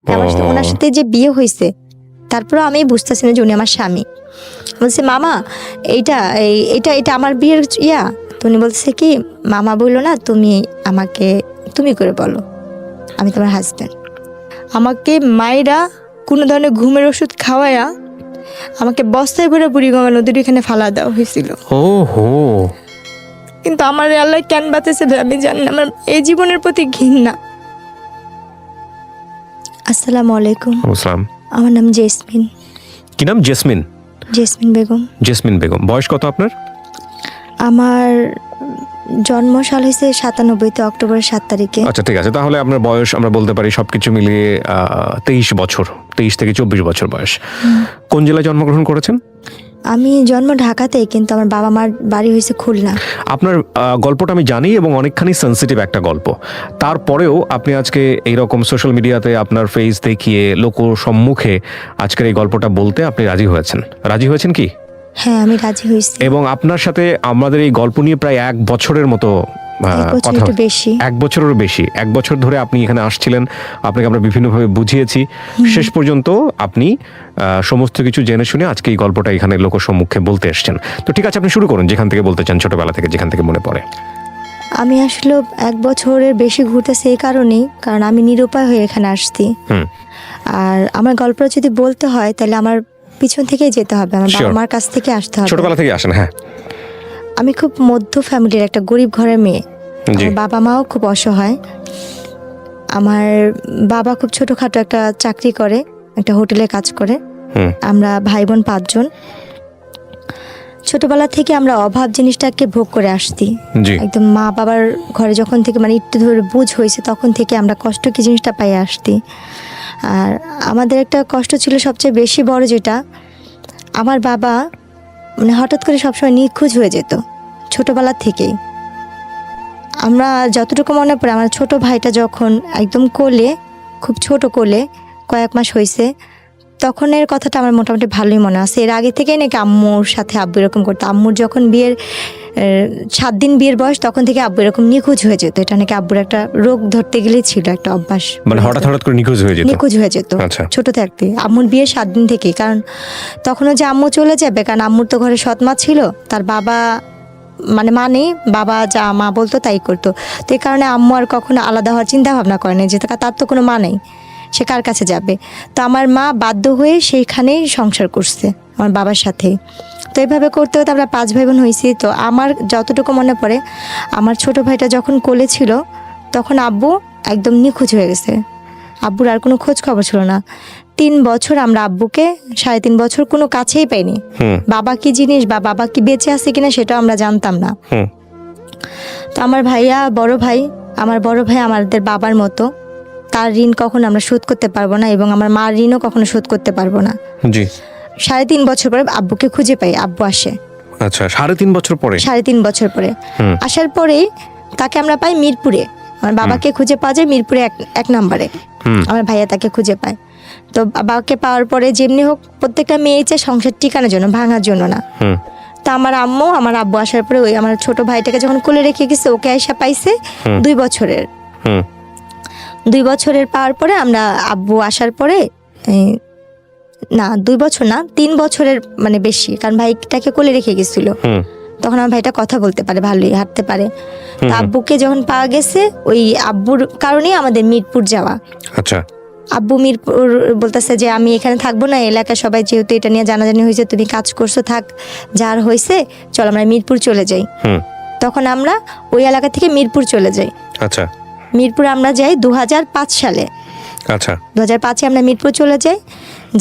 ওনার সাথে যে বিয়ে হয়েছে, তারপরে আমি বুঝতেছি না যে উনি আমার স্বামী। বলছে মামা এইটা এটা এটা আমার বিয়ের তো উনি বলছে কি মামা বললো না, তুমি আমাকে তুমি করে বলো, আমি তোমার হাজব্যান্ড। আমাকে মায়েরা কোনো ধরনের ঘুমের ওষুধ খাওয়ায়া আমাকে বস্তায় ভরে বুড়িগঙ্গা নদীর এখানে ফালা দেওয়া হয়েছিল। কিন্তু আমার আল্লাহ কেন বাঁচাইছে আমি জানি না, আমার এই জীবনের প্রতি ঘৃণা। আসসালামু আলাইকুম। আমার নাম জেসমিন। কি নাম? Jasmine? Jasmine Begum. Jasmine Begum. বয়স কত আপনার? আমার জন্ম সাল হয়েছে 97 অক্টোবরের 7 তারিখে। আচ্ছা ঠিক আছে, তাহলে আপনার বয়স আমরা বলতে পারি সবকিছু মিলিয়ে 23 বছর, 23 থেকে 24 বছর বয়স। কোন জেলায় জন্মগ্রহণ করেছেন? আমি জন্ম ঢাকাতে, কিন্তু আমার বাবা মার বাড়ি হয়েছে খুলনা। আপনার গল্পটা আমি জানি এবং অনেকখানি সেন্সিটিভ একটা গল্প, তারপরেও আপনি আজকে এইরকম সোশ্যাল মিডিয়াতে আপনার ফেস দেখিয়ে লোক সম্মুখে আজকের এই গল্পটা বলতে আপনি রাজি হয়েছেন। রাজি হয়েছেন কি? হ্যাঁ, আমি রাজি হয়েছি। এবং আপনার সাথে আমাদের এই গল্প নিয়ে প্রায় 1 বছরের মতো কথা, 1 বছরেরও বেশি, 1 বছর ধরে আপনি এখানে আসছিলেন, আপনাকে আমরা বিভিন্নভাবে বুঝিয়েছি, শেষ পর্যন্ত আপনি সমস্ত কিছু জেনে শুনে আজকে এই গল্পটা এখানে লোক সম্মুখে বলতে এসেছেন। তো ঠিক আছে, আপনি শুরু করুন যেখান থেকে বলতে চান, ছোটবেলা থেকে যেখান থেকে মনে পড়ে। আমি আসলে 1 বছরের বেশি ঘুরতেছি এই কারণেই, কারণ আমি নিরুপায় হয়ে এখানে আসছি। আর আমার গল্পটা যদি বলতে হয় তাহলে আমার পিছন থেকেই যেতে হবে, আমার বাবা মার কাছ থেকে আসতে হবে। ছোটবেলা থেকে আসেন? হ্যাঁ। আমি খুব মধ্য ফ্যামিলির একটা গরিব ঘরের মেয়ে। আমার বাবা মাও খুব অসহায়। আমার বাবা খুব ছোটখাটো একটা চাকরি করে, একটা হোটেলে কাজ করে। আমরা ভাই বোন 5 জন। ছোটবেলা থেকে আমরা অভাব জিনিসটাকে ভোগ করে আসছি। একদম মা বাবার ঘরে যখন থেকে মানে একটু ধরে বুঝ হয়েছে তখন থেকে আমরা কষ্ট কি জিনিসটা পাই আসছি। আর আমাদের একটা কষ্ট ছিল সবচেয়ে বেশি বড়, যেটা আমার বাবা মানে হঠাৎ করে সবসময় নিখোঁজ হয়ে যেত ছোটবেলা থেকেই। আমরা যতটুকু মনে পড়ে, আমার ছোট ভাইটা যখন একদম কোলে, খুব ছোট কোলে কয়েক মাস হয়েছে, তখনের কথাটা আমার মোটামুটি ভালোই মনে আছে। এর আগে থেকেই নাকি আম্মুর সাথে আব্বু এরকম করতো। আম্মুর যখন বিয়ের 7 দিন বিয়ের বয়স, তখন থেকে আব্বু এরকম নিখোঁজ হয়ে যেত। এটা নাকি আব্বুর একটা রোগ ধরতে গেলেই ছিল, একটা অভ্যাস, মানে হঠাৎ করে নিখোঁজ হয়ে যেত। ছোট থাকতে আম্মুর বিয়ের 7 দিন থেকে। কারণ তখনও যে আম্মু চলে যাবে, কারণ আম্মুর তো ঘরে সৎ মা ছিল, তার বাবা মানে বাবা যা মা বলতো তাই করতো। তো এই কারণে আম্মু আর কখনো আলাদা হওয়ার চিন্তা ভাবনা করে না, যে তার তো কোনো মা নেই, সে কার কাছে যাবে। তো আমার মা বাধ্য হয়ে সেইখানেই সংসার করছে আমার বাবার সাথে। তো এইভাবে করতে করতে আমরা 5 ভাই বোন হয়েছি। তো আমার যতটুকু মনে পড়ে, আমার ছোট ভাইটা যখন কোলে ছিল তখন আব্বু একদম নিখোঁজ হয়ে গেছে। আব্বুর আর কোনো খোঁজ খবর ছিল না। 3 বছর আমরা আব্বুকে, 3.5 বছর কোনো কাছেই পাইনি। বাবা কি জিনিস বা বাবা কি বেঁচে আছে কিনা সেটাও আমরা জানতাম না। তো আমার আমার বড় ভাই আমাদের বাবার মতো, তার ঋণ কখনো আমরা শোধ করতে পারবো না, এবং আমার মার ঋণও কখনো শোধ করতে পারবো না। 3.5 বছর পরে আব্বুকে খুঁজে পাই, আব্বু আসে। আচ্ছা, 3.5 বছর পরে? 3.5 বছর পরে আসার পরেই তাকে আমরা পাই মিরপুরে। আমার বাবাকে খুঁজে পাওয়া যায় মিরপুরে 1 নম্বরে। আমার ভাইয়া তাকে খুঁজে পায়। তো বাবাকে পাওয়ার পরে যেমনি হোক, প্রত্যেকটা মেয়ে চায় সংসার টিকানোর জন্য, ভাঙার জন্য না। তো আমার আব্বু আসার পরে ওই আমার ছোট ভাইটাকে যখন কোলে রেখে গেছে, ওকে আয়সা পাইছে 2 বছরের। 2 বছরের পাওয়ার পরে আমরা আব্বু আসার পরে, না 2 বছর না 3 বছরের মানে বেশি, কারণ ভাইটাকে কোলে রেখে গেছিল। তখন আমার ভাইটা কথা বলতে পারে, ভালোই হাঁটতে পারে। তো আব্বুকে যখন পাওয়া গেছে, ওই আব্বুর কারণেই আমাদের মিরপুর যাওয়া। আচ্ছা। আব্বু মিরপুর বলতেছে যে আমি এখানে থাকবো না, এলাকায় সবাই যেহেতু এটা নিয়ে জানাজানি হয়েছে, তুমি কাজ করছো, থাক, যার হয়েছে চল আমরা মিরপুর চলে যাই। তখন আমরা ওই এলাকা থেকে মিরপুর চলে যাই। আচ্ছা। মিরপুর আমরা যাই 2005 সালে। আচ্ছা। 2005-এ আমরা মিরপুর চলে যাই।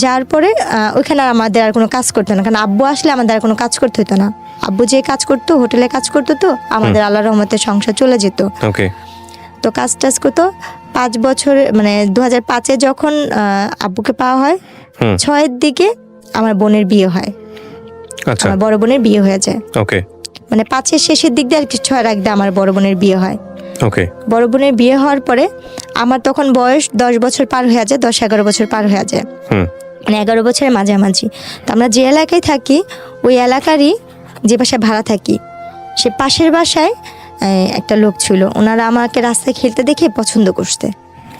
যার পরে ওইখানে আমাদের আর কোনো কাজ করতো না, কারণ আব্বু আসলে আমাদের আর কোনো কাজ করতে হতো না। আব্বু যে কাজ করতো, হোটেলে কাজ করতো, তো আমাদের আল্লাহর রহমতে সংসার চলে যেত। তো কাজ টাজ করতো 5 বছর, মানে 2005-এ যখন আব্বুকে পাওয়া হয়, 6-এর দিকে আমার বোনের বিয়ে হয়। আমার বড় বোনের বিয়ে হয়ে যায়। মানে 5-এর শেষের দিক দিয়ে আর কি, 6-এর আগে আমার বড় বোনের বিয়ে হয়। বড় বোনের বিয়ে হওয়ার পরে আমার তখন বয়স 10 বছর পার হয়ে যায়, 10-11 বছর পার হয়ে যায়, মানে 11 বছরের মাঝামাঝি। তো আমরা যে এলাকায় থাকি, ওই এলাকারই যে বাসায় ভাড়া থাকি, সে পাশের বাসায় একটা লোক ছিল। ওনারা আমাকে রাস্তায় খেলতে দেখে পছন্দ করতে।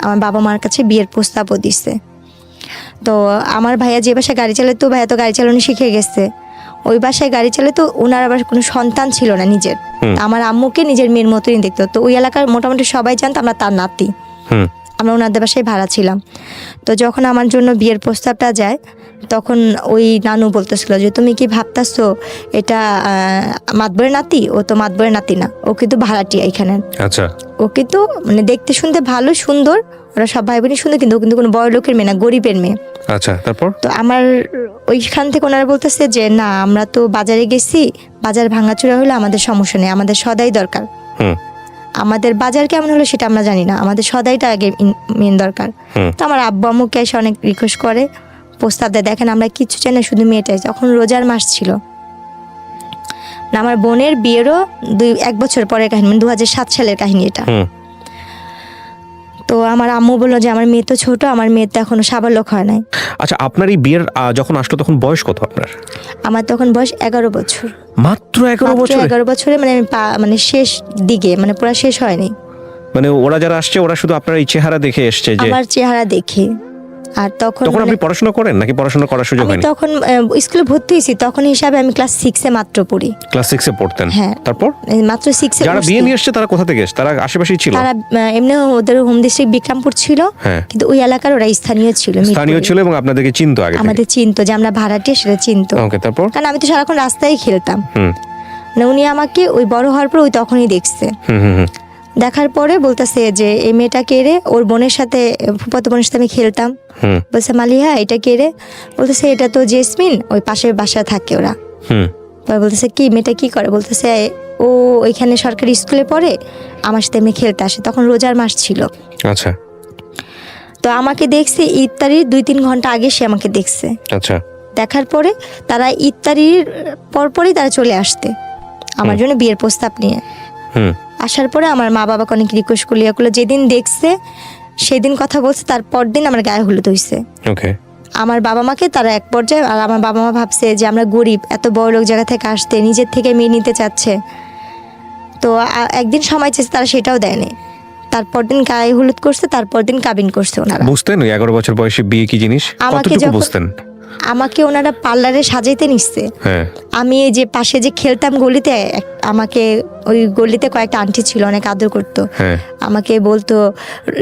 আমার বাবা মার কাছে বিয়ের প্রস্তাবও দিছে। তো আমার ভাইয়া যে বাসায় গাড়ি চালাতো, ভাইয়া তো গাড়ি চালানো শিখে গেছে, ওই বাসায় গাড়ি চালাতো। ওনার আবার কোনো সন্তান ছিল না নিজের, আমার আম্মুকে নিজের মেয়ের মতোই দেখতো। তো ওই এলাকার মোটামুটি সবাই জানতো আমরা তার নাতি। আমরা ওনাদের বাসায় ভাড়া ছিলাম। তো যখন আমার জন্য বিয়ের প্রস্তাবটা যায়, তখন ওই নানু বলতেছিল যে তুমি কি ভাবতেছো এটা মাতবরের নাতি? ও তো মাতবরের নাতি না, ও কিন্তু ভাড়াটিয়া এখানে। আচ্ছা। ও কিন্তু মানে দেখতে শুনতে ভালো, সুন্দর, ওরা সব ভাই বোনই সুন্দর, কিন্তু ও কিন্তু কোনো বড় লোকের মেয়ে না, গরিবের মেয়ে। আচ্ছা, তারপর? তো আমার ওইখান থেকে ওনারা বলতেছে যে না, আমরা তো বাজারে গেছি, বাজার ভাঙাচোরা হলে আমাদের সমস্যা নেই, আমাদের সদাই দরকার। আমাদের বাজার কেমন হলো সেটা আমরা জানি না, আমাদের সদাইটা আগে মেন দরকার। তো আমার আব্বু আম্মুকে এসে অনেক রিকোয়েস্ট করে, প্রস্তাব দেয়। দেখেন আমরা কিচ্ছু চাই না, শুধু মেয়েটাই। তখন রোজার মাস ছিল, আমার বোনের বিয়েরও 1 বছর পরের কাহিনী, 2007 সালের কাহিনী এটা। তো আমার আম্মু বললো যে আমার মেয়ে তো ছোট, আমার মেয়ে তো এখনো সাবালক হয় নাই। আচ্ছা, আপনার এই বিয়ের যখন আসলো তখন বয়স কত আপনার? আমার তখন বয়স 11 বছর। মাত্র 11 বছর? 11 বছরে, মানে আমি মানে শেষ দিকে, মানে পুরো শেষ হয়নি। মানে ওরা যারা আসছে ওরা শুধু আপনার এই চেহারা দেখে এসছে? যে আমার চেহারা দেখে। আর তখন আপনি পড়াশোনা করেন নাকি পড়াশোনা করার সুযোগ হয়নি? আমি তখন স্কুলে ভর্তি হয়েছি, তখন হিসাবে আমি ক্লাস 6 এ মাত্র পড়ি। ক্লাস 6 এ পড়তেন? হ্যাঁ। তারপর মাত্র 6 এ। যারা বিয়ে নিয়ে আসছে তারা কোথা থেকে এসেছে? তারা আশেপাশেই ছিল? তারা এমনি ওদের হোম ডিস্ট্রিক্ট বিক্রমপুর ছিল, কিন্তু ওই এলাকার ওরা স্থানীয় ছিল। স্থানীয় ছিল এবং আপনাদেরকে চিনতো আগে থেকে? আমাদের চিনতো, যে আমরা ভাড়াটিয়া সেটা চিনতো। ওকে, তারপর? কারণ আমি তো সারাক্ষণ রাস্তায় খেলতাম। মানে উনি আমাকে ওই বড় হওয়ার পর ওই তখনই দেখছে। দেখার পরে বলতেছে যে এই মেয়েটা কে রে? ওর বোনের সাথে, ফুফাতো বোনের সাথে আমি খেলতাম। বলছে মালিহা এটা কে রে? বলতেছে এটা তো জেসমিন, ওই পাশের বাসায় থাকে ওরা। বলতেছে কি মেয়েটা কি করে? বলতেছে ও ওইখানে সরকারি স্কুলে পড়ে, আমার সাথে এমনি খেলতে আসে। তখন রোজার মাস ছিল। আচ্ছা। তো আমাকে দেখছে ইফতারির 2-3 ঘন্টা আগে, সে আমাকে দেখছে। আচ্ছা। দেখার পরে তারা ইফতারির পরপরই তারা চলে আসতে আমার জন্য বিয়ের প্রস্তাব নিয়ে। আসার পরে আমার মা বাবাকে অনেক রিকোয়েস্ট করলো, যেদিন দেখছে সেদিন কথা বলছে, তারপর দিন আমার গায়ে হলুদ হয়েছে। আমার বাবা মাকে তারা এক পর্যায়ে, আর আমার বাবা মা ভাবছে যে আমরা গরিব, এত বড় লোক জায়গা থেকে আসতে, নিজের থেকে মেয়ে নিতে চাচ্ছে। তো একদিন সময় চেয়েছে, তারা সেটাও দেয়নি। তারপর দিন গায়ে হলুদ করছে, তারপর দিন কাবিন করছে ওনারা। বুঝতেন 11 বছর বয়সে বিয়ে কি জিনিস? কতটুকু বুঝতেন? আমাকে ওনারা পার্লারে সাজাইতে নিচ্ছে। আমি এই যে পাশে যে খেলতাম গলিতে, আমাকে ওই গলিতে কয়েকটা আন্টি ছিল, অনেক আদর করতো। আমাকে বলতো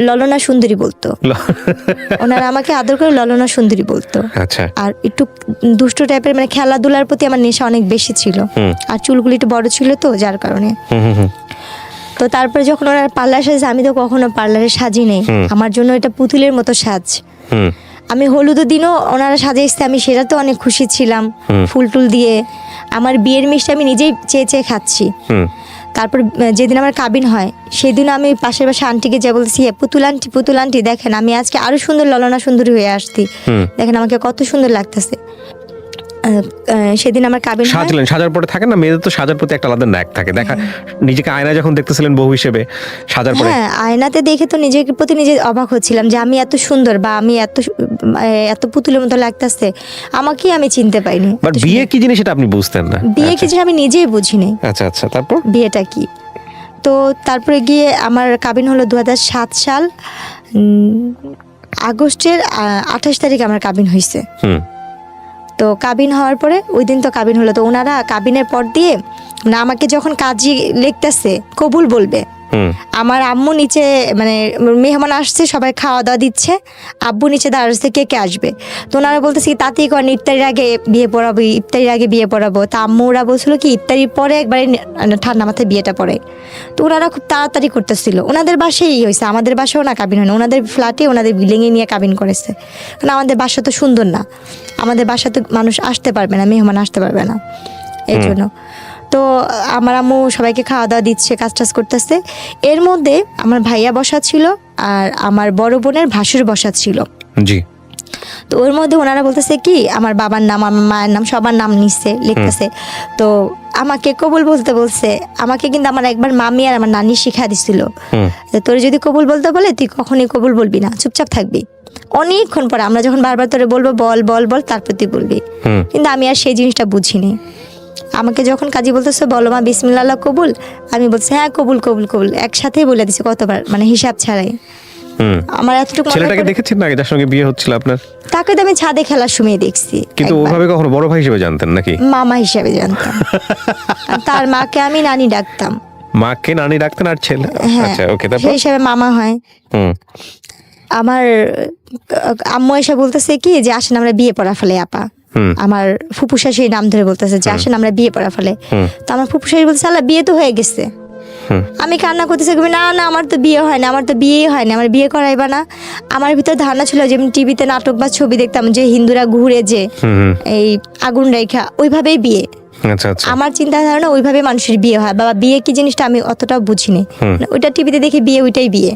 ললনা সুন্দরী বলতো। ওনারা আমাকে আদর করে ললনা সুন্দরী বলতো। আর একটু দুষ্ট টাইপের, মানে খেলাধুলার প্রতি আমার নেশা অনেক বেশি ছিল। আর চুলগুলি একটু বড় ছিল তো, যার কারণে। তো তারপরে যখন ওনারা পার্লার সাজে, আমি তো কখনো পার্লারে সাজি নেই, আমার জন্য এটা পুতুলের মতো সাজ। আমি হলুদের দিনও ওনারা সাজাইছে, আমি সেটা তো অনেক খুশি ছিলাম, ফুল টুল দিয়ে। আমার বিয়ের মিষ্টি আমি নিজেই চেয়ে চেয়ে খাচ্ছি। তারপর যেদিন আমার কাবিন হয়, সেদিন আমি পাশের বাসা আন্টিকে যা বলছি, পুতুল আন্টি দেখেন আমি আজকে আরো সুন্দর ললনা সুন্দরী হয়ে আসছি, দেখেন আমাকে কত সুন্দর লাগতেছে। সেদিন আমার কাবিন সাজলেন। সাজার পরে থাকে না মেয়েদের, তো সাজার প্রতি একটা আলাদা ন্যাক থাকে। দেখা নিজেকে আয়না যখন দেখতেছিলেন বউ হিসেবে, সাজার পরে? হ্যাঁ, আয়নাতে দেখে তো নিজের প্রতি নিজে অবাক হচ্ছিলাম যে আমি এত সুন্দর, বা আমি এত পুতুলের মতো লাগতেছে, আমাকে আমি চিনতে পাইনি। বাট বিয়ে কি জিনিস সেটা আপনি বুঝতেন না? বিয়ে কি জিনিস আমি নিজেই বুঝিনি। আচ্ছা আচ্ছা, তারপর বিয়েটা কি? তো তারপরে গিয়ে আমার কাবিন হলো 2007 সাল আগস্টের 28 তারিখ আমার কাবিন হয়েছে। তো কাবিন হওয়ার পরে ওই দিন তো কাবিন হলো, তো ওনারা কাবিনের পর দিয়ে না আমাকে যখন কাজী লিখতেছে কবুল বলবে, আমার আম্মু নিচে, মানে মেহমান আসছে, সবাই খাওয়া দাওয়া দিচ্ছে, আব্বু নিচে দাঁড়াচ্ছে কে কে আসবে। তো ওনারা বলতেছে কি তাতেই করেন, ইফতারির আগে বিয়ে পড়াবো, ইফতারির আগে বিয়ে পড়াবো। তা আম্মুরা বলছিল কি ইফতারির পরে একবারে ঠান্ডা মাথায় বিয়েটা পড়ে। তো ওনারা খুব তাড়াতাড়ি করতেছিল। ওনাদের বাসায় হয়েছে, আমাদের বাসাও না কাবিন হয় না, ওনাদের ফ্ল্যাটে ওনাদের বিল্ডিংয়ে নিয়ে কাবিন করেছে। কারণ আমাদের বাসা তো সুন্দর না, আমাদের বাসা তো মানুষ আসতে পারবে না, মেহমান আসতে পারবে না, এই জন্য। তো আমার আম্মু সবাইকে খাওয়া দাওয়া দিচ্ছে, কাজ টাজ করতেছে। এর মধ্যে আমার ভাইয়া বসা ছিল, আর আমার বড় বোনের ভাসুর বসা ছিল। জি। তো ওর মধ্যে ওনারা বলতেছে কি আমার বাবার নাম, আমার মায়ের নাম, সবার নাম নিচ্ছে, লিখতেছে। তো আমাকে কবুল বলতে বলছে। আমাকে কিন্তু আমার একবার মামি আর আমার নানি শিখা দিছিল, তোর যদি কবুল বলতে বলে তুই কখনই কবুল বলবি না, চুপচাপ থাকবি। অনেকক্ষণ পরে আমরা যখন বারবার তোরে বলবো বল বল বল, তারপর তুই বলবি। কিন্তু আমি আর সেই জিনিসটা বুঝিনি। আমাকে যখন কাজী বলতেছে বলো মা বিসমিল্লাহ কবুল, আমি বলছি হ্যাঁ কবুল কবুল কবুল, একসাথেই বলে দিছি কতবার, মানে হিসাব ছাড়াই। আমার এতটুকু ছেলেটাকে দেখেছেন না যার সঙ্গে বিয়ে হচ্ছিল আপনার? তাকে তো আমি ছাদে খেলার সময় দেখছি, কিন্তু ওভাবে কখনো বড় ভাই হিসেবে জানতেন নাকি? মামা হিসেবে জানতাম। আর তার মাকে আমি নানি ডাকতাম। মাকে নানি ডাকতেন আর ছেলে? আচ্ছা ওকে, তারপর সেই হিসাবে মামা হয়। আমার আম্মু এসে বলতেছে কি যে আসেন আমরা বিয়ে পড়া ফেলে আপা। আমার ফুপু শাশুড়ি নাম ধরে বলতেছে যে আসেন আমরা বিয়ে পড়া ফেলে। তো আমার ফুপু শাশুড়ি বলতেছে আল্লাহ বিয়ে তো হয়ে গেছে। আমি কান্না করতেছি, না না আমার তো বিয়ে হয় না, আমার তো বিয়েই হয় না, আমার বিয়ে করাইবা না। আমার ভিতরে ধারণা ছিল যেমন টিভিতে নাটক বা ছবি দেখতাম যে হিন্দুরা ঘুরে যে এই আগুন রেখা ওইভাবেই বিয়ে। আমার চিন্তা ধারণা ওইভাবে মানুষের বিয়ে হয়। বাবা বিয়ে কি জিনিসটা আমি অতটা বুঝিনি, ওইটা টিভিতে দেখে বিয়ে ওইটাই বিয়ে।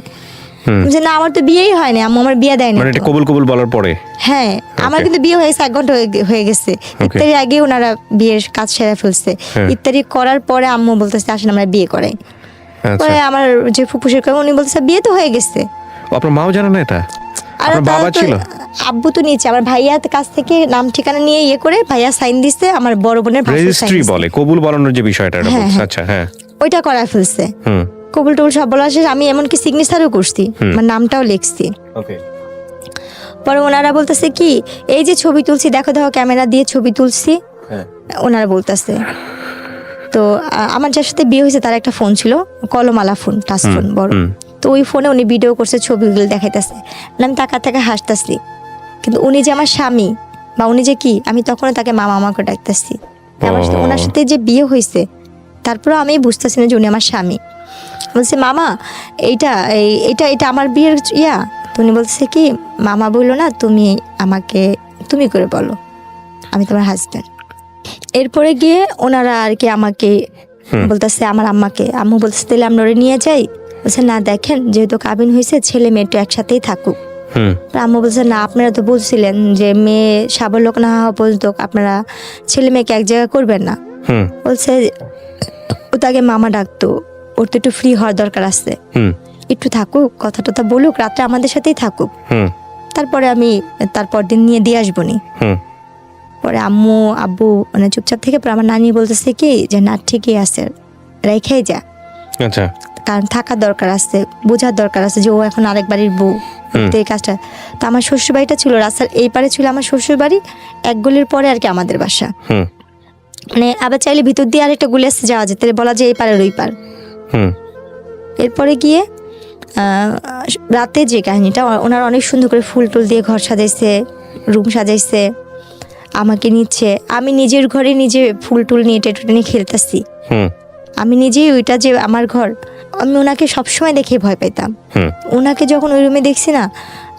যে না আমার তো বিয়েই হয় না, আম্মু আমার বিয়ে দেয়নি। মানে এটা কবুল কবুল বলার পরে? হ্যাঁ, আমার কিন্তু বিয়ে হয়েছে 1 ঘন্টা হয়ে গেছে। ইফতারি আগে ওনারা বিয়ের কাজ সেরে ফেলছে। ইফতারি করার পরে আম্মু বলতেছে আসেন আমরা বিয়ে করাই। পরে আমার যে ফুফুসের কাছে উনি বলতেছে বিয়ে তো হয়ে গেছে। আপনার মাও জানে না এটা? আপনার বাবা ছিল? আব্বু তো নিচে, আমার ভাইয়ার কাছ থেকে নাম ঠিকানা নিয়ে ইয়ে করে ভাইয়া সাইন দিছে, আমার বড় বোনের রেজিস্ট্রি বলে কবুল বলানোর যে বিষয়টা এটা বলছে। আচ্ছা হ্যাঁ, ওইটা করা ফেলছে। কবুল টবুল সব বলা শেষ। আমি এমনকি সিগনেচারও করছি, আমার নামটাও লিখছি। পরে ওনারা বলতেছে কি এই যে ছবি তুলছি দেখো দেখো ক্যামেরা দিয়ে ছবি তুলছি, ওনারা বলতেছে। তো আমার যার সাথে বিয়ে হয়েছে তার একটা ফোন ছিল, কলমালা ফোন, টাচ ফোন বড়। তো ওই ফোনে উনি ভিডিও করছে, ছবিগুলো দেখাইতেছে। আমি টাকা থেকে হাসতেছি, কিন্তু উনি যে আমার স্বামী বা উনি যে কি, আমি তখনও তাকে মামা আমাকে ডাকতেছি। ওনার সাথে যে বিয়ে হয়েছে তারপরে আমি বুঝতেছি না যে উনি আমার স্বামী। বলছে মামা এইটা এটা এটা আমার বিয়ের ইয়া। তো উনি বলছে কি মামা বললো না, তুমি আমাকে তুমি করে বলো, আমি তোমার হাজব্যান্ড। এরপরে গিয়ে ওনারা আর কি আমাকে বলতেছে, আমার আম্মাকে, আম্মু বলতেছে তাহলে আমরা ওরে নিয়ে যাই। বলছে না দেখেন যেহেতু কাবিন হয়েছে ছেলে মেয়ে একটু একসাথেই থাকুক। আম্মু বলছে না আপনারা তো বলছিলেন যে মেয়ে সাবলক না হওয়া পর্যন্ত আপনারা ছেলে মেয়েকে এক জায়গায় করবেন না। বলছে ও তাকে মামা ডাকতো, ওর তো একটু ফ্রি হওয়ার দরকার আছে, একটু থাকুক, কথা টথা বলুক, রাত্রে আমাদের সাথেই থাকুক, তারপরে আমি তারপর দিন নিয়ে দিয়ে আসবো নি। পরে আম্মু আব্বু মানে চুপচাপ থেকে পরে আমার নানি বলতেছে কি যে না ঠিকই আছে, রেখেই যা। আচ্ছা, কারণ থাকার দরকার আছে, বোঝার দরকার আছে যে ও এখন আরেক বাড়ির বউ, এই কাজটা। তো আমার শ্বশুর বাড়িটা ছিল রাস্তার এই পারে ছিল আমার শ্বশুর বাড়ি, 1 গলির পরে আর কি আমাদের বাসা। মানে আবার চাইলে ভিতর দিয়ে আরেকটা গলি আসতে যাওয়া যেত, বলা যায় এই পারের ওই পার। এরপরে গিয়ে রাতে যে কাহিনীটা, ওনারা অনেক সুন্দর করে ফুল টুল দিয়ে ঘর সাজাইছে, রুম সাজাইছে, আমাকে নিচ্ছে। আমি নিজের ঘরে নিজে ফুল টুল নিয়ে টেটুটে নিয়ে খেলতেছি। আমি নিজেই ওইটা যে আমার ঘর, আমি ওনাকে সবসময় দেখে ভয় পাইতাম। ওনাকে যখন ওই রুমে দেখছি না,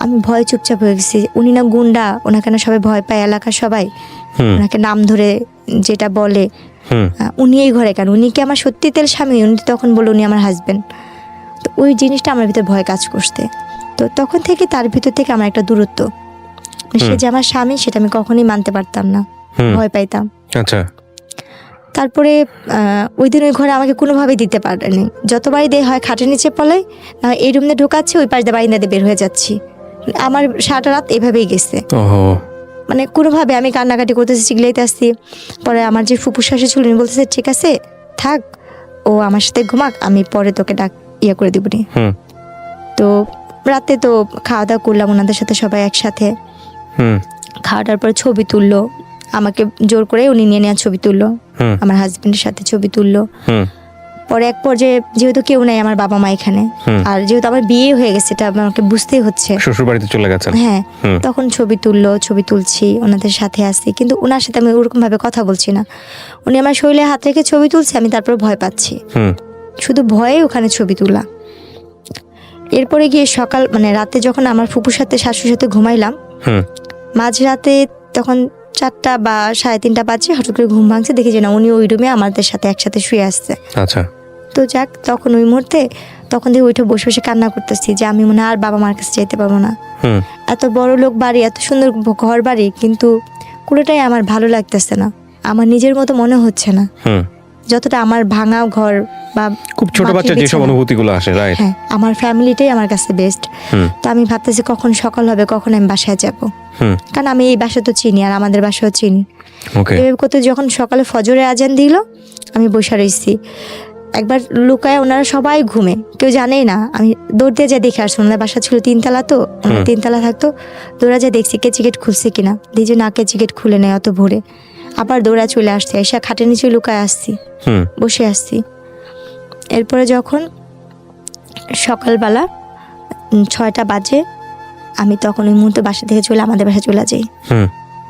আমি ভয় চুপচাপ হয়ে গেছি। উনি না গুন্ডা, ওনাকে না সবাই ভয় পায়, এলাকার সবাই ওনাকে নাম ধরে যেটা বলে। উনি এই ঘরে কেন, উনি কি আমার সত্যি তেল স্বামী? উনি তখন বলে উনি আমার হাজবেন্ড। তো ওই জিনিসটা আমার ভিতরে ভয় কাজ করতে। তো তখন থেকে তার ভিতর থেকে আমার একটা দূরত্ব, সে যে আমার স্বামী সেটা আমি কখনোই মানতে পারতাম না, ভয় পাইতাম। আচ্ছা, তারপরে ওই দিন ওই ঘরে আমাকে কোনোভাবেই দিতে পারেনি। যতবারই দেয় হয় খাটের নিচে পলাই, না এই রুমে ঢোকাচ্ছি, ওই পাশ দিয়ে বারিন্দা দিয়ে বের হয়ে যাচ্ছি। আমার সারাটা রাত এভাবেই গেছে। মানে কোনোভাবে আমি কান্নাকাটি করতেছি, চিগলাইতে আসছি। পরে আমার যে ফুপু শাশুড়ি ছিল উনি বলতেছে ঠিক আছে থাক, ও আমার সাথে ঘুমাক, আমি পরে তোকে ইয়ে করে দিবনি। তো রাতে তো খাওয়া দাওয়া করলাম ওনাদের সাথে সবাই একসাথে। খাওয়াটার পরে ছবি তুললো, আমাকে জোর করে উনি নিয়ে নেওয়া ছবি তুললো, আমার হাজবেন্ডের সাথে ছবি তুললো। পরে এক পর্যায়ে যেহেতু কেউ নাই আমার বাবা মা এখানে, আর যেহেতু আমার বিয়ে হয়ে গেছে এটা আমাকে বুঝতেই হচ্ছে, শ্বশুর বাড়িতে চলে গেছেন। হ্যাঁ, তখন ছবি তুললো, ছবি তুলছি, ওনাদের সাথে আছি, কিন্তু ওনার সাথে আমি ওরকম ভাবে কথা বলছি না। উনি আমার শরীরে হাত রেখে ছবি তুলছে, আমি তারপর ভয় পাচ্ছি, শুধু ভয়ে ওখানে ছবি তোলা। এরপরে গিয়ে সকাল মানে রাতে যখন আমার ফুপুর সাথে শাশুর সাথে ঘুমাইলাম, মাঝরাতে তখন 4টা বা 3:30 বাজে, হঠাৎ করে ঘুম ভাঙছে, দেখি যে না উনি ওই রুমে আমাদের সাথে একসাথে শুয়ে আসছে। আচ্ছা, তো যাক, তখন ওই মুহূর্তে তখন দিয়ে ওইটা বসে বসে কান্না করতেছি যে আমি মনে আর বাবা মার কাছে যেতে পারবো না। এত বড় লোক বাড়ি, এত সুন্দর ঘর বাড়ি, কিন্তু কোনোটাই আমার ভালো লাগতেছে না, আমার নিজের মতো মনে হচ্ছে না। যতটা আমার ভাঙা ঘর বা খুব ছোট বাচ্চা যেসব অনুভূতিগুলো আসে, রাইট, হ্যাঁ, আমার ফ্যামিলিটাই আমার কাছে বেস্ট। তো আমি ভাবতেছি কখন সকাল হবে, কখন আমি বাসায় যাব, কারণ আমি এই বাসা তো চিনি আর আমাদের বাসাও চিনি। এভাবে করতে যখন সকালে ফজরের আজান দিল, আমি বসে রয়েছি। একবার লুকায়, ওনারা সবাই ঘুমে, কেউ জানেই না। আমি দৌড় দিয়ে যা দেখে আসছি, ওনার বাসা ছিল 3 তলা, তো 3 তলা থাকতো। দৌড়া যা দেখছি কেচিকেট খুলছে কিনা, দেখছি না কেচিকেট খুলে নেয় অত ভোরে। আবার দৌড়া চলে আসছি, এসে খাটের নিচে লুকায় আসছি, বসে আসছি। এরপরে যখন সকালবেলা 6টা বাজে, আমি তখন ওই মুহূর্তে বাসা থেকে চলে আমাদের বাসায় চলে যাই।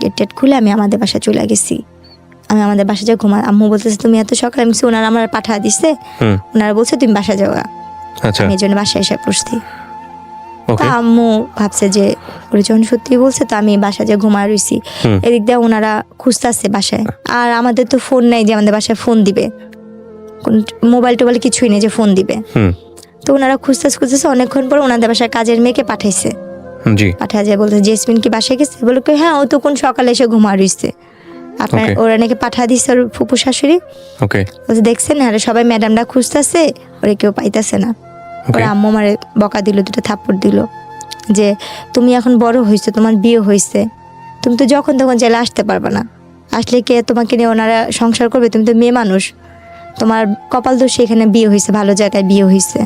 গেট টেট খুলে আমি আমাদের বাসায় চলে গেছি। আমি আমাদের বাসায় যা ঘুমা, আম্মু বলতেছে তুমি এত সকালে, আমি ওনারা আমার পাঠা দিচ্ছে, ওনারা বলছে তুমি বাসা যাওয়া। আমি এই জন্য বাসায় এসে পড়ছি। তা আম্মু ভাবছে যে ওরা যখন সত্যি বলছে, তো আমি বাসায় যে ঘুমায় রইছি। এদিক দিয়ে ওনারা খুঁজতেছে বাসায়, আর আমাদের তো ফোন নাই যে আমাদের বাসায় ফোন দিবে, মোবাইল টোবাইল কিছুই নেই যে ফোন দিবে। তো ওনারা খুঁজতেছে অনেকক্ষণ পর ওনাদের বাসায় কাজের মেয়েকে পাঠাইছে। পাঠা যায় বলতে জেসমিন কি বাসায় গেছে, বলে হ্যাঁ ও তো কোন সকালে এসে ঘুমা রইছে, আপনার ওরা নাকি পাঠা দিচ্ছে ওর ফুপু শাশুড়ি। বলছে দেখছেন আরে সবাই ম্যাডামরা খুঁজতেছে, ওরা কেউ পাইতেছে না। ওরা আম্মু মারে বকা দিল, 2টা থাপ্পড় দিল যে তুমি এখন বড় হয়েছো, তোমার বিয়ে হয়েছে, তুমি তো যখন তখন চাইলে আসতে পারবে না, আসলে কে তোমাকে নিয়ে ওনারা সংসার করবে, তুমি তো মেয়ে মানুষ, তোমার কপাল দোষে এখানে বিয়ে হয়েছে, ভালো জায়গায় বিয়ে হয়েছে।